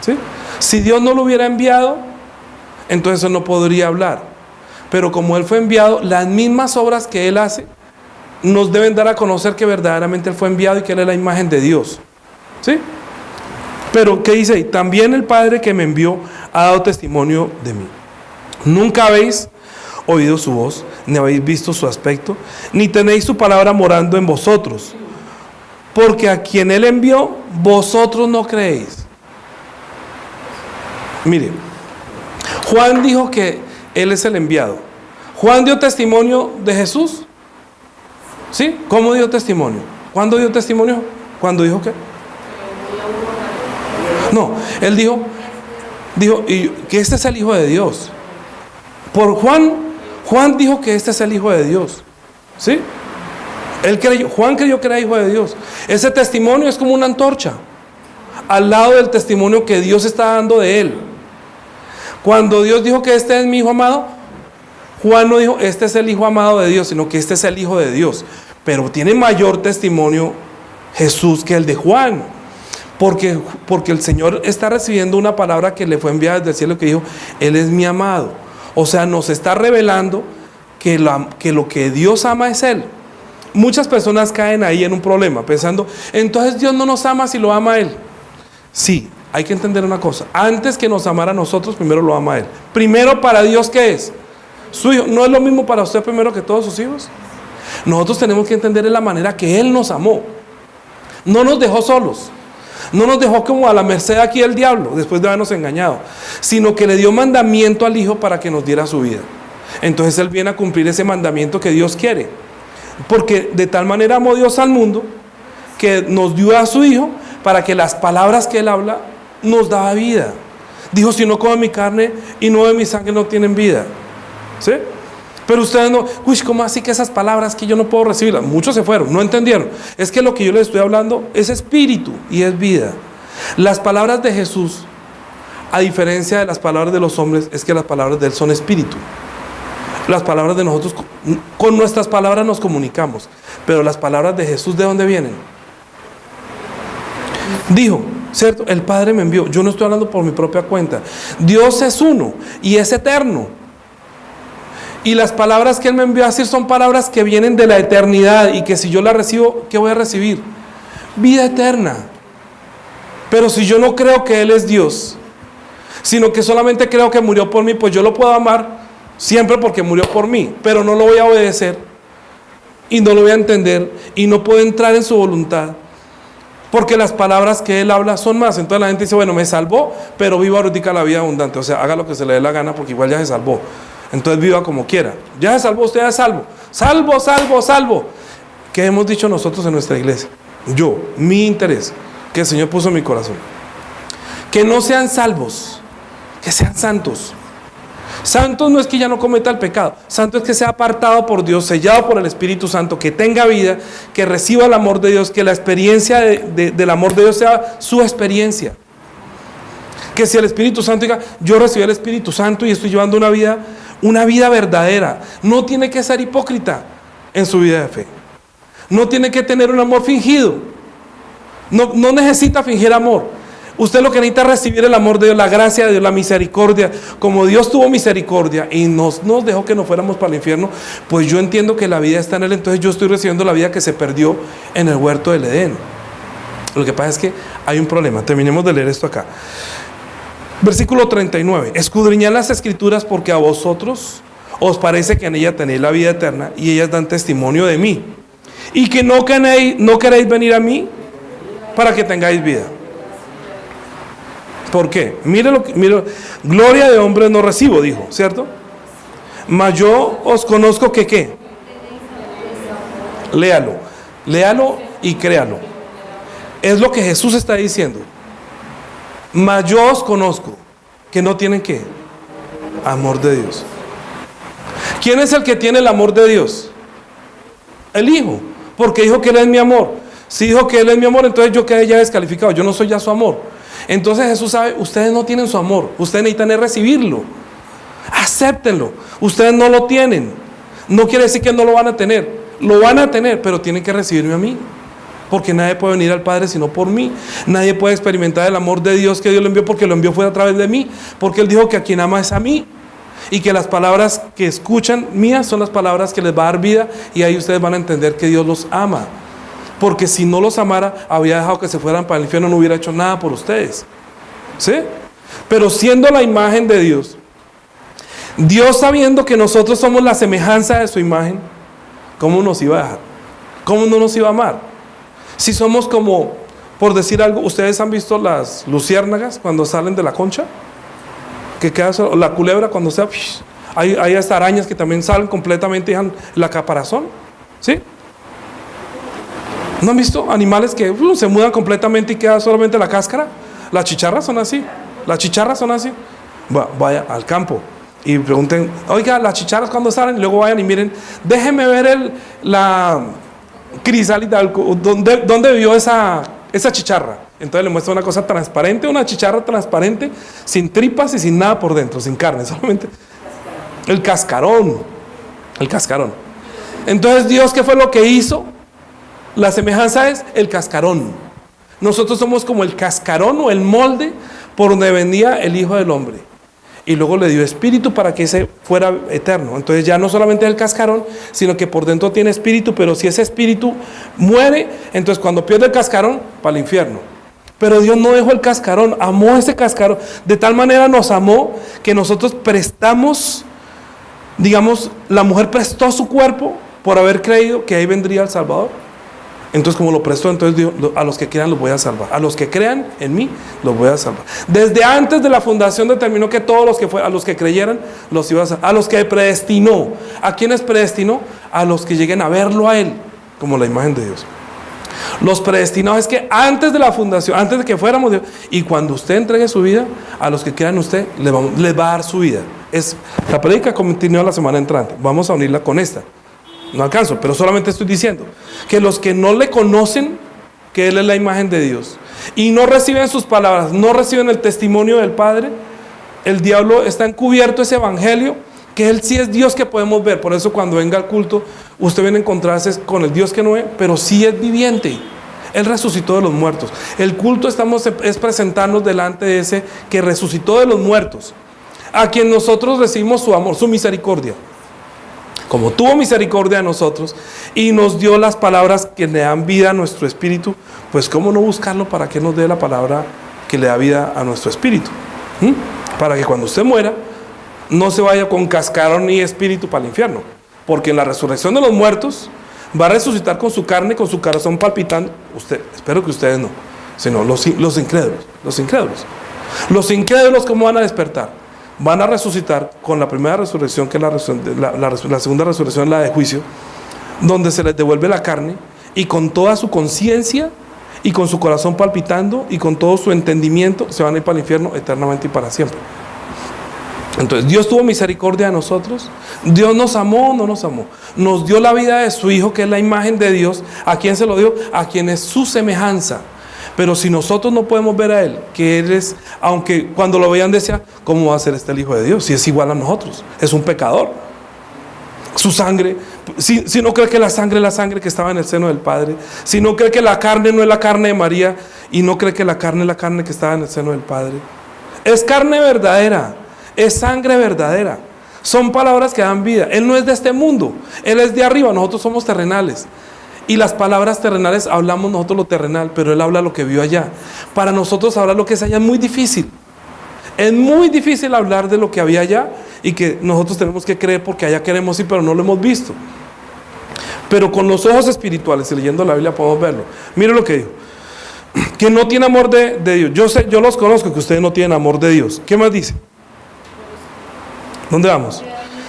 ¿sí? Si Dios no lo hubiera enviado, entonces él no podría hablar. Pero como él fue enviado, las mismas obras que él hace nos deben dar a conocer que verdaderamente él fue enviado y que él es la imagen de Dios, ¿sí? Pero ¿qué dice ahí? También el Padre que me envió ha dado testimonio de mí. Nunca habéis oído su voz, ni habéis visto su aspecto, ni tenéis su palabra morando en vosotros, porque a quien él envió, vosotros no creéis. Mire, Juan dijo que él es el enviado. Juan dio testimonio de Jesús, ¿sí? ¿Cómo dio testimonio? ¿Cuándo dio testimonio? ¿Cuándo dijo qué? No, él dijo que este es el Hijo de Dios. Por Juan dijo que este es el Hijo de Dios, ¿sí? Juan creyó que era Hijo de Dios. Ese testimonio es como una antorcha al lado del testimonio que Dios está dando de él. Cuando Dios dijo que este es mi Hijo amado, Juan no dijo este es el Hijo amado de Dios, sino que este es el Hijo de Dios. Pero tiene mayor testimonio Jesús que el de Juan, porque el Señor está recibiendo una palabra que le fue enviada desde el cielo, que dijo, Él es mi amado. O sea, nos está revelando que lo que Dios ama es Él. Muchas personas caen ahí en un problema, pensando, entonces Dios no nos ama si lo ama Él. Sí, hay que entender una cosa. Antes que nos amara a nosotros, primero lo ama Él. Primero para Dios, ¿qué es? Su Hijo. ¿No es lo mismo para usted primero que todos sus hijos? Nosotros tenemos que entender la manera que Él nos amó. No nos dejó solos. No nos dejó como a la merced aquí del diablo, después de habernos engañado, sino que le dio mandamiento al Hijo para que nos diera su vida. Entonces Él viene a cumplir ese mandamiento que Dios quiere. Porque de tal manera amó Dios al mundo, que nos dio a su Hijo, para que las palabras que Él habla nos daba vida. Dijo, si no comen mi carne y no beben mi sangre, no tienen vida, ¿sí? Pero ustedes no, ¿cómo así que esas palabras que yo no puedo recibirlas? Muchos se fueron, no entendieron. Es que lo que yo les estoy hablando es espíritu y es vida. Las palabras de Jesús, a diferencia de las palabras de los hombres, es que las palabras de Él son espíritu. Las palabras de nosotros, con nuestras palabras nos comunicamos, pero las palabras de Jesús, ¿de dónde vienen? Dijo, ¿cierto? El Padre me envió. Yo no estoy hablando por mi propia cuenta. Dios es uno y es eterno. Y las palabras que Él me envió a decir son palabras que vienen de la eternidad y que si yo las recibo, ¿qué voy a recibir? Vida eterna. Pero si yo no creo que Él es Dios, sino que solamente creo que murió por mí, pues yo lo puedo amar siempre porque murió por mí, pero no lo voy a obedecer y no lo voy a entender y no puedo entrar en su voluntad porque las palabras que Él habla son más. Entonces la gente dice, bueno, me salvó, pero viva ahorita la vida abundante. O sea, haga lo que se le dé la gana porque igual ya se salvó. Entonces viva como quiera. Ya se salvó, usted ya es salvo. Salvo, salvo, salvo. ¿Qué hemos dicho nosotros en nuestra iglesia? Yo, mi interés, que el Señor puso en mi corazón. Que no sean salvos, que sean santos. Santos no es que ya no cometa el pecado. Santo es que sea apartado por Dios, sellado por el Espíritu Santo, que tenga vida, que reciba el amor de Dios, que la experiencia del amor de Dios sea su experiencia. Que si el Espíritu Santo diga, yo recibí el Espíritu Santo y estoy llevando una vida verdadera. No tiene que ser hipócrita en su vida de fe. No tiene que tener un amor fingido. No necesita fingir amor. Usted lo que necesita es recibir el amor de Dios, la gracia de Dios, la misericordia. Como Dios tuvo misericordia y nos dejó que no fuéramos para el infierno, pues yo entiendo que la vida está en Él. Entonces yo estoy recibiendo la vida que se perdió en el huerto del Edén. Lo que pasa es que hay un problema. Terminemos de leer esto acá. Versículo 39. Escudriñad las escrituras porque a vosotros os parece que en ellas tenéis la vida eterna y ellas dan testimonio de mí. Y que no queréis venir a mí para que tengáis vida. ¿Por qué? Mire, gloria de hombres no recibo, dijo, ¿cierto? Mas yo os conozco que ¿qué? Léalo y créalo. Es lo que Jesús está diciendo. Mas yo os conozco que no tienen ¿qué? Amor de Dios. ¿Quién es el que tiene el amor de Dios? El Hijo, porque dijo que Él es mi amor. Si dijo que Él es mi amor, entonces yo quedé ya descalificado, yo no soy ya su amor. Entonces Jesús sabe, ustedes no tienen su amor, ustedes necesitan recibirlo. Acéptenlo, ustedes no lo tienen. No quiere decir que no lo van a tener, lo van a tener, pero tienen que recibirme a mí. Porque nadie puede venir al Padre sino por mí. Nadie puede experimentar el amor de Dios que Dios le envió, porque lo envió fue a través de mí. Porque Él dijo que a quien ama es a mí. Y que las palabras que escuchan mías son las palabras que les va a dar vida. Y ahí ustedes van a entender que Dios los ama. Porque si no los amara, había dejado que se fueran para el infierno, no hubiera hecho nada por ustedes. ¿Sí? Pero siendo la imagen de Dios, Dios sabiendo que nosotros somos la semejanza de su imagen, ¿cómo nos iba a dejar? ¿Cómo no nos iba a amar? Si somos como, por decir algo, ¿ustedes han visto las luciérnagas cuando salen de la concha? Que queda, la culebra cuando se... Hay hasta arañas que también salen completamente y dejan la caparazón. ¿Sí? ¿No han visto animales que se mudan completamente y queda solamente la cáscara? Las chicharras son así. Las chicharras son así. Vaya al campo y pregunten, oiga, las chicharras cuando salen, y luego vayan y miren, déjenme ver la crisálida, ¿dónde vio esa chicharra? Entonces le muestra una cosa transparente, una chicharra transparente, sin tripas y sin nada por dentro, sin carne, solamente el cascarón. Entonces Dios, ¿qué fue lo que hizo? La semejanza es el cascarón. Nosotros somos como el cascarón o el molde por donde venía el Hijo del Hombre. Y luego le dio espíritu para que ese fuera eterno. Entonces ya no solamente es el cascarón, sino que por dentro tiene espíritu. Pero si ese espíritu muere, entonces cuando pierde el cascarón, para el infierno. Pero Dios no dejó el cascarón, amó ese cascarón. De tal manera nos amó que nosotros prestamos, digamos, la mujer prestó su cuerpo por haber creído que ahí vendría el Salvador. Entonces como lo prestó, entonces Dios, a los que quieran los voy a salvar. A los que crean en mí los voy a salvar. Desde antes de la fundación determinó que todos a los que creyeran los iba a salvar. A los que predestinó. ¿A quiénes predestinó? A los que lleguen a verlo a Él como la imagen de Dios. Los predestinados es que antes de la fundación, antes de que fuéramos Dios, y cuando usted entregue su vida, a los que crean en usted les va a dar su vida. La prédica continúa la semana entrante. Vamos a unirla con esta. No alcanzo, pero solamente estoy diciendo que los que no le conocen, que Él es la imagen de Dios, y no reciben sus palabras, no reciben el testimonio del Padre, el diablo está encubierto ese evangelio, que Él sí es Dios que podemos ver. Por eso cuando venga al culto, usted viene a encontrarse con el Dios que no ve, pero sí es viviente. Él resucitó de los muertos. El culto es presentarnos delante de ese que resucitó de los muertos, a quien nosotros recibimos su amor, su misericordia. Como tuvo misericordia de nosotros y nos dio las palabras que le dan vida a nuestro espíritu, pues cómo no buscarlo para que nos dé la palabra que le da vida a nuestro espíritu. Para que cuando usted muera, no se vaya con cascarón ni espíritu para el infierno. Porque en la resurrección de los muertos va a resucitar con su carne, con su corazón palpitando. Espero que ustedes no, sino los incrédulos. Los incrédulos, ¿cómo van a despertar? Van a resucitar con la primera resurrección, que es la segunda resurrección, la de juicio, donde se les devuelve la carne, y con toda su conciencia y con su corazón palpitando y con todo su entendimiento se van a ir para el infierno eternamente y para siempre. Entonces Dios tuvo misericordia de nosotros. Dios nos amó o no nos amó. Nos dio la vida de su Hijo, que es la imagen de Dios. ¿A quién se lo dio? A quien es su semejanza. Pero si nosotros no podemos ver a Él, que Él es, aunque cuando lo vean decían, ¿cómo va a ser el Hijo de Dios? Si es igual a nosotros, es un pecador. Su sangre, si no cree que la sangre es la sangre que estaba en el seno del Padre, si no cree que la carne no es la carne de María, y no cree que la carne es la carne que estaba en el seno del Padre, es carne verdadera, es sangre verdadera, son palabras que dan vida. Él no es de este mundo, Él es de arriba, nosotros somos terrenales. Y las palabras terrenales hablamos nosotros lo terrenal, pero Él habla lo que vio allá. Para nosotros hablar lo que es allá es muy difícil. Es muy difícil hablar de lo que había allá y que nosotros tenemos que creer porque allá queremos ir, pero no lo hemos visto. Pero con los ojos espirituales y leyendo la Biblia podemos verlo. Mire lo que dijo: que no tiene amor de Dios. Yo los conozco que ustedes no tienen amor de Dios. ¿Qué más dice? ¿Dónde vamos?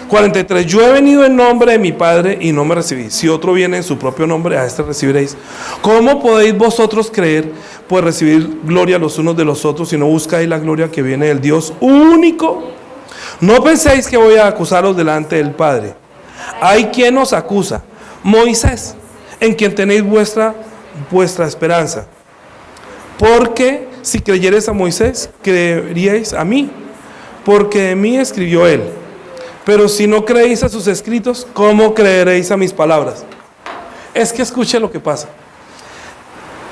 43. Yo he venido en nombre de mi Padre y no me recibís. Si otro viene en su propio nombre, a este recibiréis. ¿Cómo podéis vosotros creer, pues recibir gloria los unos de los otros, si no buscáis la gloria que viene del Dios único? No penséis que voy a acusaros delante del Padre. Hay quien os acusa, Moisés, en quien tenéis vuestra esperanza. Porque si creyereis a Moisés, creeríais a mí, porque de mí escribió él. Pero si no creéis a sus escritos, ¿cómo creeréis a mis palabras? Es que escuche lo que pasa.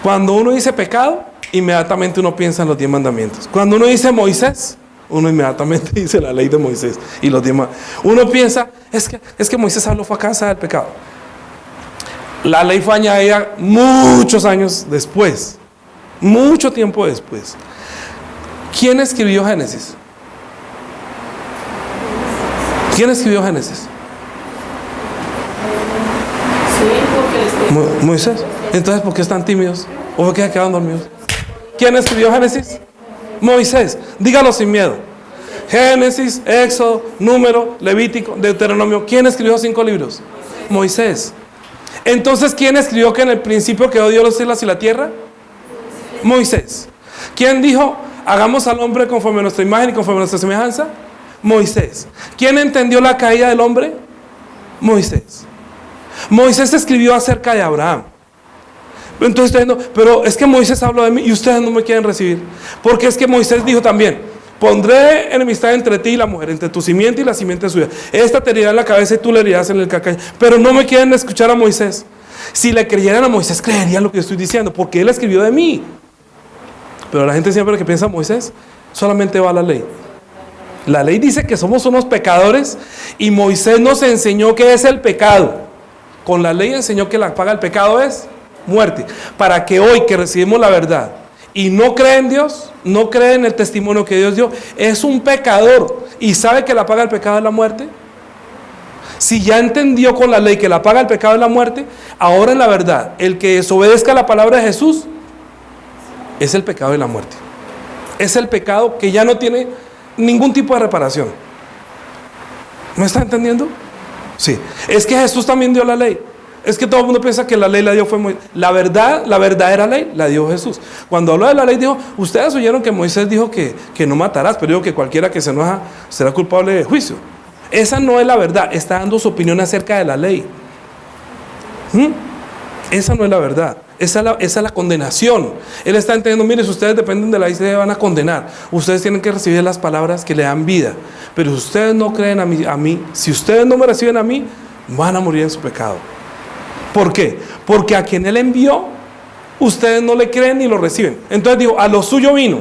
Cuando uno dice pecado, inmediatamente uno piensa en los 10 mandamientos. Cuando uno dice Moisés, uno inmediatamente dice la ley de Moisés y los 10 mandamientos. Uno piensa, es que Moisés habló fue a causa del pecado. La ley fue añadida muchos años después, mucho tiempo después. ¿Quién escribió Génesis? ¿Quién escribió Génesis? Moisés. Entonces, ¿por qué están tímidos? ¿O por qué se quedan dormidos? ¿Quién escribió Génesis? Moisés. Dígalo sin miedo. Génesis, Éxodo, Número, Levítico, Deuteronomio. ¿Quién escribió 5 libros? Moisés. Entonces, ¿quién escribió que en el principio creó Dios los cielos y la tierra? Moisés. ¿Quién dijo, hagamos al hombre conforme a nuestra imagen y conforme a nuestra semejanza? Moisés. ¿Quién entendió la caída del hombre? Moisés. Moisés escribió acerca de Abraham. Entonces estoy diciendo, pero es que Moisés habló de mí y ustedes no me quieren recibir. Porque es que Moisés dijo también, pondré enemistad entre ti y la mujer, entre tu simiente y la simiente suya. Esta te herirá en la cabeza y tú le herirás en el calcañar. Pero no me quieren escuchar a Moisés. Si le creyeran a Moisés, creerían lo que yo estoy diciendo, porque él escribió de mí. Pero la gente siempre que piensa en Moisés, solamente va a la ley. La ley dice que somos unos pecadores y Moisés nos enseñó qué es el pecado. Con la ley enseñó que la paga del pecado es muerte. Para que hoy que recibimos la verdad y no cree en Dios, no cree en el testimonio que Dios dio, es un pecador y sabe que la paga del pecado es la muerte. Si ya entendió con la ley que la paga del pecado es la muerte, ahora en la verdad, el que desobedezca la palabra de Jesús es el pecado de la muerte. Es el pecado que ya no tiene ningún tipo de reparación. ¿Me está entendiendo? Sí. Es que Jesús también dio la ley. Es que todo el mundo piensa que la ley la dio fue Moisés. La verdadera ley la dio Jesús. Cuando habló de la ley dijo, ustedes oyeron que Moisés dijo que no matarás, pero dijo que cualquiera que se enoja será culpable de juicio. Esa no es la verdad. Está dando su opinión acerca de la ley. Esa no es la verdad. esa es la condenación. Él está entendiendo, mire, si ustedes dependen de la ley se van a condenar. Ustedes tienen que recibir las palabras que le dan vida. Pero si ustedes no creen a mí, si ustedes no me reciben a mí, van a morir en su pecado. ¿Por qué? Porque a quien Él envió, ustedes no le creen ni lo reciben. Entonces digo, a lo suyo vino.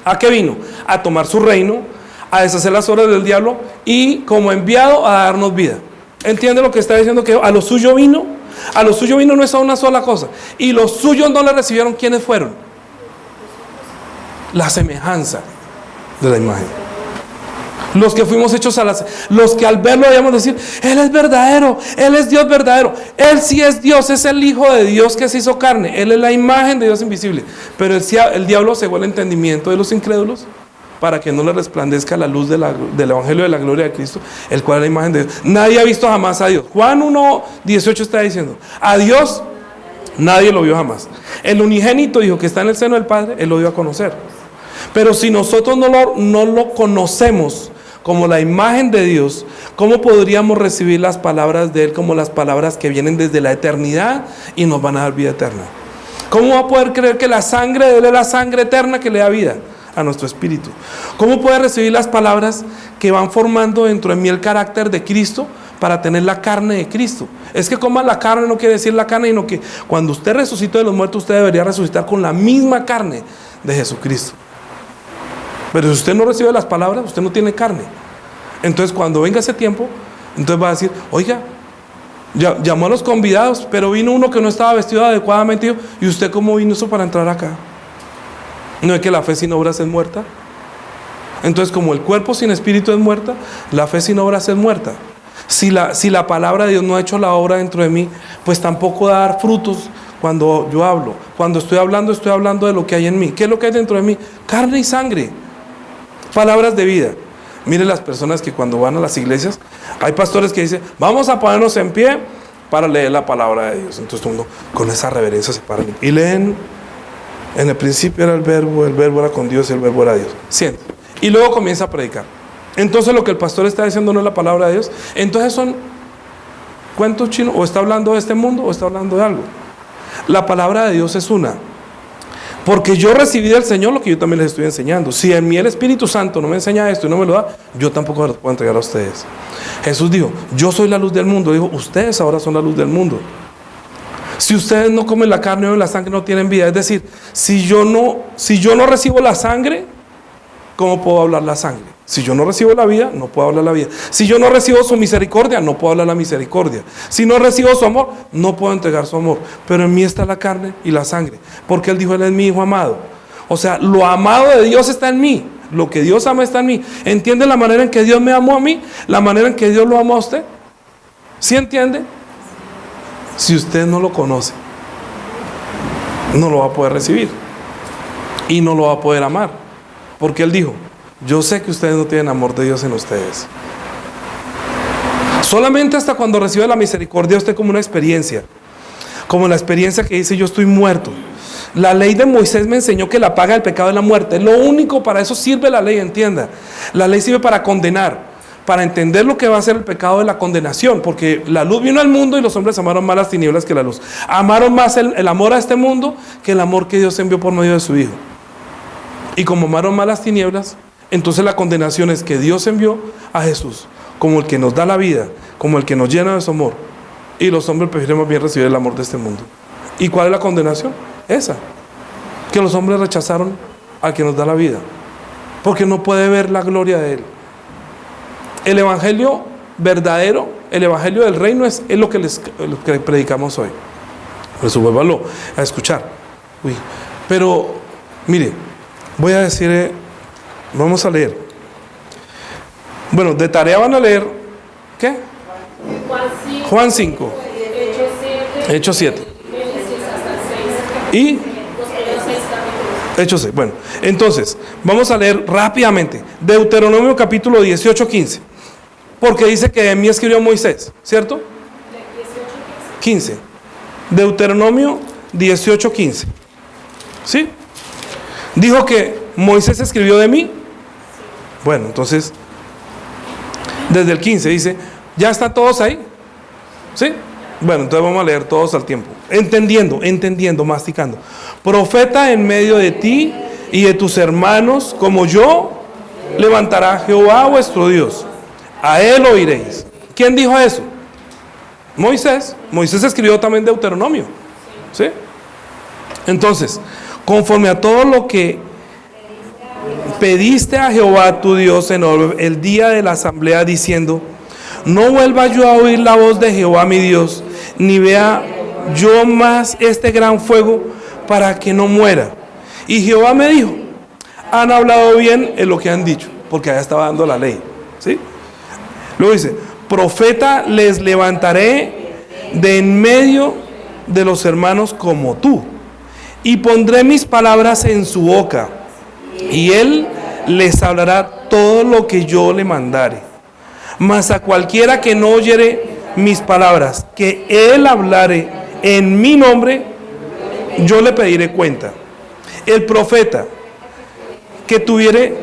¿A qué vino? A tomar su reino, a deshacer las obras del diablo y como enviado a darnos vida. ¿Entiende lo que está diciendo? Que a lo suyo vino. A lo suyo vino no es a una sola cosa. Y los suyos no le recibieron. ¿Quiénes fueron? La semejanza de la imagen. Los que fuimos hechos los que al verlo debíamos decir, Él es verdadero, Él es Dios verdadero, Él sí es Dios, es el Hijo de Dios que se hizo carne, Él es la imagen de Dios invisible. Pero el diablo cegó el entendimiento de los incrédulos para que no le resplandezca la luz del Evangelio de la gloria de Cristo, el cual es la imagen de Dios. Nadie ha visto jamás a Dios. Juan 1:18 está diciendo, a Dios nadie lo vio jamás. El unigénito Hijo que está en el seno del Padre, Él lo dio a conocer. Pero si nosotros no lo conocemos como la imagen de Dios, ¿cómo podríamos recibir las palabras de Él como las palabras que vienen desde la eternidad y nos van a dar vida eterna? ¿Cómo va a poder creer que la sangre de Él es la sangre eterna que le da vida a nuestro espíritu? ¿Cómo puede recibir las palabras que van formando dentro de mí el carácter de Cristo para tener la carne de Cristo? Es que coma la carne no quiere decir la carne, sino que cuando usted resucitó de los muertos, usted debería resucitar con la misma carne de Jesucristo. Pero si usted no recibe las palabras, usted no tiene carne. Entonces cuando venga ese tiempo, entonces va a decir, oiga, llamó a los convidados, pero vino uno que no estaba vestido adecuadamente. ¿Y usted cómo vino eso para entrar acá? ¿No es que la fe sin obras es muerta? Entonces como el cuerpo sin espíritu es muerta, la fe sin obras es muerta. Si la palabra de Dios no ha hecho la obra dentro de mí, pues tampoco va a dar frutos. Cuando yo hablo, cuando estoy hablando de lo que hay en mí. ¿Qué es lo que hay dentro de mí? Carne y sangre. Palabras de vida. Miren las personas que cuando van a las iglesias, hay pastores que dicen, vamos a ponernos en pie para leer la palabra de Dios. Entonces todo el mundo con esa reverencia se para y leen, en el principio era el verbo era con Dios y el verbo era Dios. Siente. Y luego comienza a predicar. Entonces lo que el pastor está diciendo no es la palabra de Dios. Entonces son cuentos chinos, o está hablando de este mundo o está hablando de algo. La palabra de Dios es una. Porque yo recibí del Señor lo que yo también les estoy enseñando. Si en mí el Espíritu Santo no me enseña esto y no me lo da, yo tampoco lo puedo entregar a ustedes. Jesús dijo, yo soy la luz del mundo. Dijo, ustedes ahora son la luz del mundo. Si ustedes no comen la carne o la sangre, no tienen vida. Es decir, si yo no recibo la sangre, ¿cómo puedo hablar la sangre? Si yo no recibo la vida, no puedo hablar la vida. Si yo no recibo su misericordia, no puedo hablar la misericordia. Si no recibo su amor, no puedo entregar su amor. Pero en mí está la carne y la sangre. Porque Él dijo, Él es mi Hijo amado. O sea, lo amado de Dios está en mí. Lo que Dios ama está en mí. ¿Entiende la manera en que Dios me amó a mí? La manera en que Dios lo amó a usted. ¿Sí entiende? Si usted no lo conoce, no lo va a poder recibir. Y no lo va a poder amar. Porque Él dijo, yo sé que ustedes no tienen amor de Dios en ustedes. Solamente hasta cuando recibe la misericordia usted como una experiencia. Como la experiencia que dice yo estoy muerto. La ley de Moisés me enseñó que la paga del pecado es la muerte. Lo único, para eso sirve la ley, entienda. La ley sirve para condenar, para entender lo que va a ser el pecado de la condenación. Porque la luz vino al mundo y los hombres amaron más las tinieblas que la luz. Amaron más el amor a este mundo que el amor que Dios envió por medio de su Hijo. Y como amaron más las tinieblas, entonces la condenación es que Dios envió a Jesús como el que nos da la vida, como el que nos llena de su amor. Y los hombres prefieren más bien recibir el amor de este mundo. ¿Y cuál es la condenación? Esa. Que los hombres rechazaron al que nos da la vida. Porque no puede ver la gloria de Él. El evangelio verdadero, el evangelio del reino es lo que predicamos hoy. Por eso vuélvalo a escuchar. Pero, mire, voy a decir... Vamos a leer. Bueno, de tarea van a leer, ¿qué? Juan 5. Hechos 7. Y Hechos 6. Bueno, entonces, vamos a leer rápidamente. Deuteronomio capítulo 18, 15. Porque dice que de mí escribió Moisés, ¿cierto? 15. Deuteronomio 18, 15. ¿Sí? Dijo que Moisés escribió de mí. Bueno, entonces, desde el 15 dice, ¿ya están todos ahí? ¿Sí? Bueno, entonces vamos a leer todos al tiempo. entendiendo, masticando. Profeta en medio de ti y de tus hermanos, como yo, levantará Jehová vuestro Dios. A él oiréis. ¿Quién dijo eso? Moisés. Moisés escribió también Deuteronomio. ¿Sí? Entonces, conforme a todo lo que pediste a Jehová tu Dios en el día de la asamblea, diciendo: no vuelva yo a oír la voz de Jehová mi Dios, ni vea yo más este gran fuego, para que no muera. Y Jehová me dijo: han hablado bien en lo que han dicho, porque allá estaba dando la ley. ¿Sí? Luego dice: profeta les levantaré de en medio de los hermanos como tú, y pondré mis palabras en su boca, y él les hablará todo lo que yo le mandare. Mas a cualquiera que no oyere mis palabras, que él hablare en mi nombre, yo le pediré cuenta. El profeta que tuviere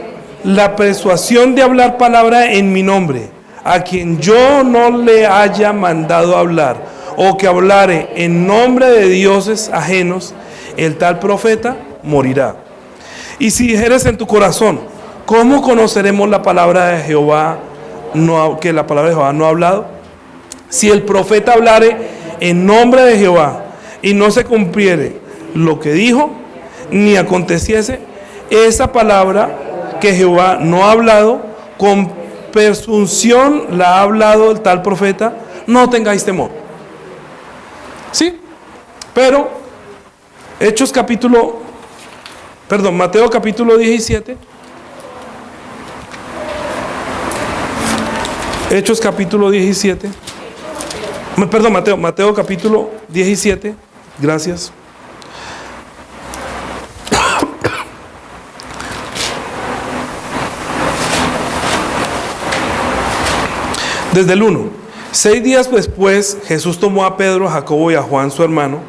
la persuasión de hablar palabra en mi nombre, a quien yo no le haya mandado hablar, o que hablare en nombre de dioses ajenos, el tal profeta morirá. Y si dijeres en tu corazón: ¿cómo conoceremos la palabra de Jehová, que la palabra de Jehová no ha hablado? Si el profeta hablare en nombre de Jehová y no se cumpliere lo que dijo, ni aconteciese esa palabra que Jehová no ha hablado, con presunción la ha hablado el tal profeta, no tengáis temor. ¿Sí? Pero Mateo capítulo 17. Hechos capítulo 17. Mateo capítulo 17. Gracias. Desde el 1. 6 días después, Jesús tomó a Pedro, a Jacobo y a Juan su hermano,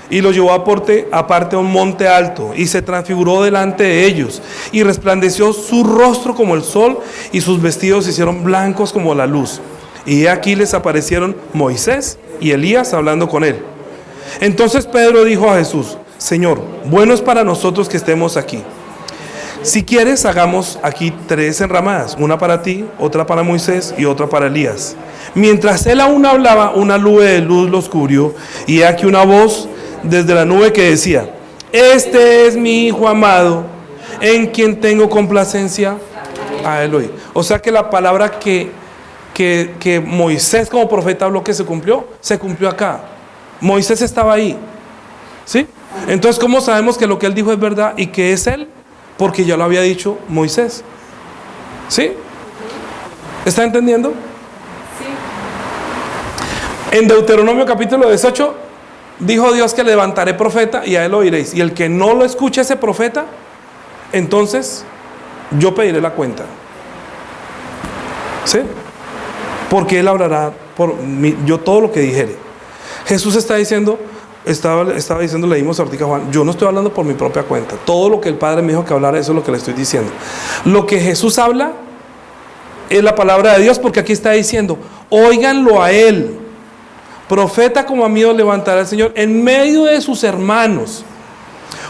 y los llevó aparte a un monte alto, y se transfiguró delante de ellos, y resplandeció su rostro como el sol, y sus vestidos se hicieron blancos como la luz. Y aquí les aparecieron Moisés y Elías hablando con él. Entonces Pedro dijo a Jesús: Señor, bueno es para nosotros que estemos aquí. Si quieres, hagamos aquí 3 enramadas, una para ti, otra para Moisés y otra para Elías. Mientras él aún hablaba, una nube de luz los cubrió, y aquí una voz desde la nube que decía: este es mi hijo amado, en quien tengo complacencia, a él oí. O sea que la palabra que Moisés como profeta habló que se cumplió acá. Moisés estaba ahí. ¿Sí? Entonces, ¿cómo sabemos que lo que él dijo es verdad y que es él? Porque ya lo había dicho Moisés. ¿Sí? ¿Está entendiendo? Sí. En Deuteronomio capítulo 18 dijo Dios que levantaré profeta y a él oiréis. Y el que no lo escuche ese profeta, entonces yo pediré la cuenta. ¿Sí? Porque él hablará por mí, yo todo lo que dijere. Jesús está diciendo, estaba diciendo, leímos ahorita Juan, yo no estoy hablando por mi propia cuenta. Todo lo que el Padre me dijo que hablara, eso es lo que le estoy diciendo. Lo que Jesús habla es la palabra de Dios, porque aquí está diciendo: óiganlo a él. Profeta como a mí os levantará el Señor en medio de sus hermanos.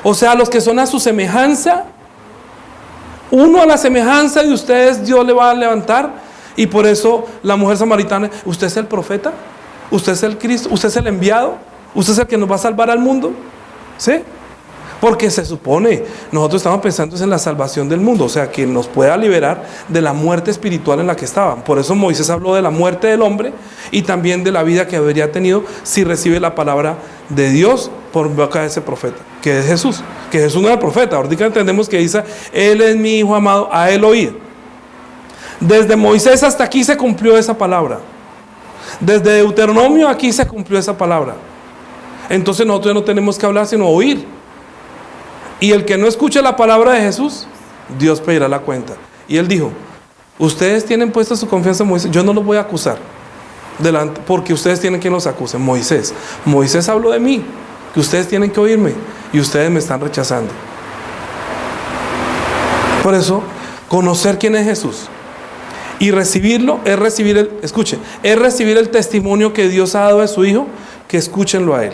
O sea, los que son a su semejanza, uno a la semejanza de ustedes, Dios le va a levantar. Y por eso la mujer samaritana: ¿usted es el profeta? ¿Usted es el Cristo? ¿Usted es el enviado? ¿Usted es el que nos va a salvar al mundo? ¿Sí? Porque se supone, nosotros estamos pensando en la salvación del mundo, o sea, que nos pueda liberar de la muerte espiritual en la que estaban. Por eso Moisés habló de la muerte del hombre y también de la vida que habría tenido si recibe la palabra de Dios por boca de ese profeta, que es Jesús. Que Jesús no era el profeta. Ahorita entendemos que dice: él es mi hijo amado, a él oíd. Desde Moisés hasta aquí se cumplió esa palabra. Desde Deuteronomio aquí se cumplió esa palabra. Entonces nosotros no tenemos que hablar sino oír. Y el que no escuche la palabra de Jesús, Dios pedirá la cuenta. Y él dijo: ustedes tienen puesta su confianza en Moisés, yo no los voy a acusar delante, porque ustedes tienen quien los acuse. Moisés habló de mí, que ustedes tienen que oírme, y ustedes me están rechazando. Por eso, conocer quién es Jesús y recibirlo es recibir es recibir el testimonio que Dios ha dado a su Hijo, que escúchenlo a él.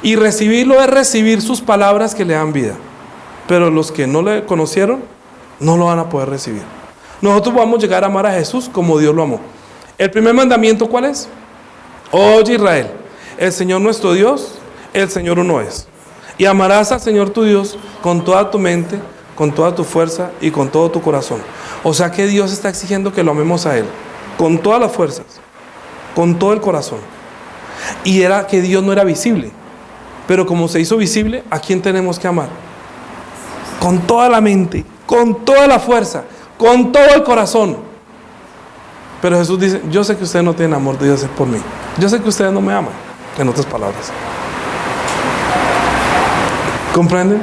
Y recibirlo es recibir sus palabras que le dan vida. Pero los que no le conocieron, no lo van a poder recibir. Nosotros vamos a llegar a amar a Jesús como Dios lo amó. El primer mandamiento, ¿cuál es? Oye Israel, el Señor nuestro Dios, el Señor uno es. Y amarás al Señor tu Dios con toda tu mente, con toda tu fuerza y con todo tu corazón. O sea que Dios está exigiendo que lo amemos a Él, con todas las fuerzas, con todo el corazón. Y era que Dios no era visible. Pero como se hizo visible, ¿a quién tenemos que amar? Con toda la mente, con toda la fuerza, con todo el corazón. Pero Jesús dice, yo sé que ustedes no tienen amor de Dios, es por mí. Yo sé que ustedes no me aman, en otras palabras. ¿Comprenden?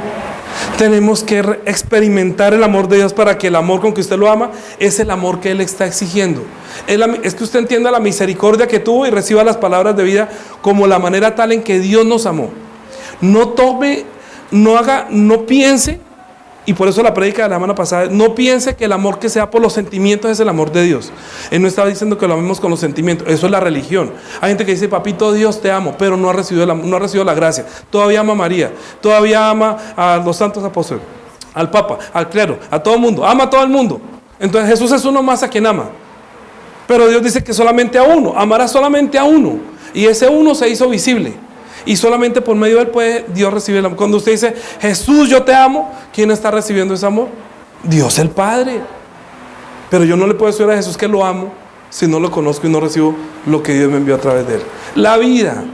Tenemos que experimentar el amor de Dios para que el amor con que usted lo ama es el amor que Él está exigiendo. Es que usted entienda la misericordia que tuvo y reciba las palabras de vida como la manera tal en que Dios nos amó. No tome, no piense, y por eso la prédica de la semana pasada, no piense que el amor que sea por los sentimientos es el amor de Dios. Él no estaba diciendo que lo amemos con los sentimientos, eso es la religión. Hay gente que dice, papito Dios te amo, pero no ha recibido la gracia. Todavía ama a María, todavía ama a los santos apóstoles, al Papa, al clero, a todo el mundo, ama a todo el mundo. Entonces Jesús es uno más a quien ama. Pero Dios dice que solamente a uno, amará solamente a uno. Y ese uno se hizo visible. Y solamente por medio de Él puede Dios recibir el amor. Cuando usted dice, Jesús yo te amo, ¿quién está recibiendo ese amor? Dios el Padre. Pero yo no le puedo decir a Jesús que lo amo si no lo conozco y no recibo lo que Dios me envió a través de Él. La vida,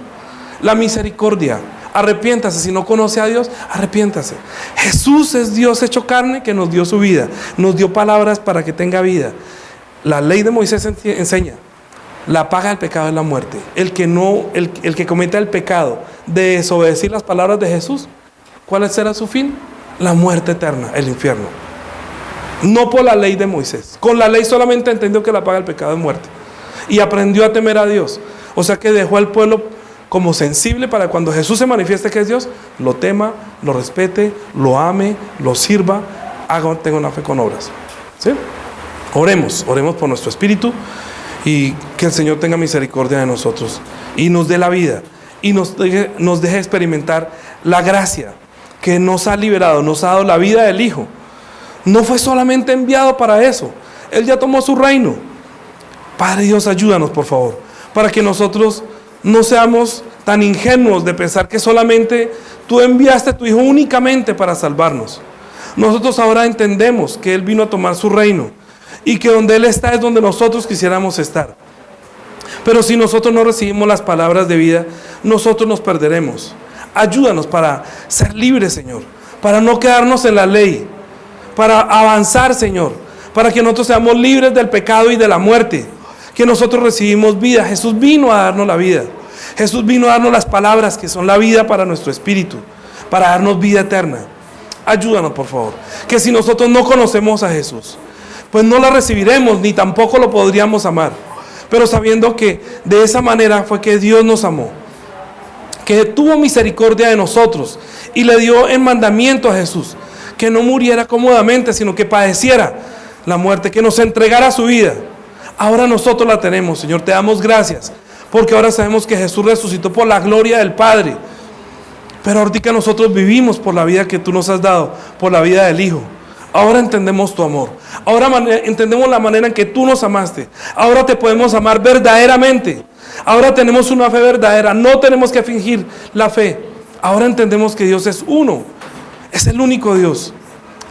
la misericordia. Arrepiéntase, si no conoce a Dios, arrepiéntase. Jesús es Dios hecho carne que nos dio su vida, nos dio palabras para que tenga vida. La ley de Moisés enseña, la paga del pecado es la muerte. El que cometa el pecado de desobedecer las palabras de Jesús, ¿cuál será su fin? La muerte eterna, el infierno. No por la ley de Moisés. Con la ley solamente entendió que la paga del pecado es muerte. Y aprendió a temer a Dios. O sea que dejó al pueblo como sensible para cuando Jesús se manifieste que es Dios, lo tema, lo respete, lo ame, lo sirva, tenga una fe con obras. ¿Sí? Oremos por nuestro espíritu. Y que el Señor tenga misericordia de nosotros y nos dé la vida y nos deje experimentar la gracia que nos ha liberado, nos ha dado la vida del Hijo. No fue solamente enviado para eso, Él ya tomó su reino. Padre Dios, ayúdanos por favor, para que nosotros no seamos tan ingenuos de pensar que solamente Tú enviaste a Tu Hijo únicamente para salvarnos. Nosotros ahora entendemos que Él vino a tomar su reino y que donde Él está es donde nosotros quisiéramos estar. Pero si nosotros no recibimos las palabras de vida, nosotros nos perderemos. Ayúdanos para ser libres, Señor, para no quedarnos en la ley, para avanzar, Señor, para que nosotros seamos libres del pecado y de la muerte, que nosotros recibimos vida. Jesús vino a darnos la vida. Jesús vino a darnos las palabras que son la vida para nuestro espíritu, para darnos vida eterna. Ayúdanos, por favor, que si nosotros no conocemos a Jesús, pues no la recibiremos, ni tampoco lo podríamos amar. Pero sabiendo que de esa manera fue que Dios nos amó, que tuvo misericordia de nosotros y le dio en mandamiento a Jesús que no muriera cómodamente, sino que padeciera la muerte, que nos entregara su vida. Ahora nosotros la tenemos, Señor, te damos gracias, porque ahora sabemos que Jesús resucitó por la gloria del Padre. Pero ahorita nosotros vivimos por la vida que tú nos has dado, por la vida del Hijo. Ahora entendemos tu amor. Ahora entendemos la manera en que tú nos amaste. Ahora te podemos amar verdaderamente. Ahora tenemos una fe verdadera. No tenemos que fingir la fe. Ahora entendemos que Dios es uno. Es el único Dios.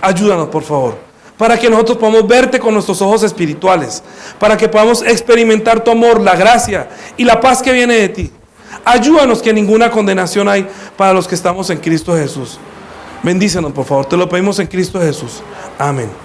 Ayúdanos, por favor, para que nosotros podamos verte con nuestros ojos espirituales, para que podamos experimentar tu amor, la gracia y la paz que viene de ti. Ayúdanos, que ninguna condenación hay para los que estamos en Cristo Jesús. Bendícenos, por favor, te lo pedimos en Cristo Jesús. Amén.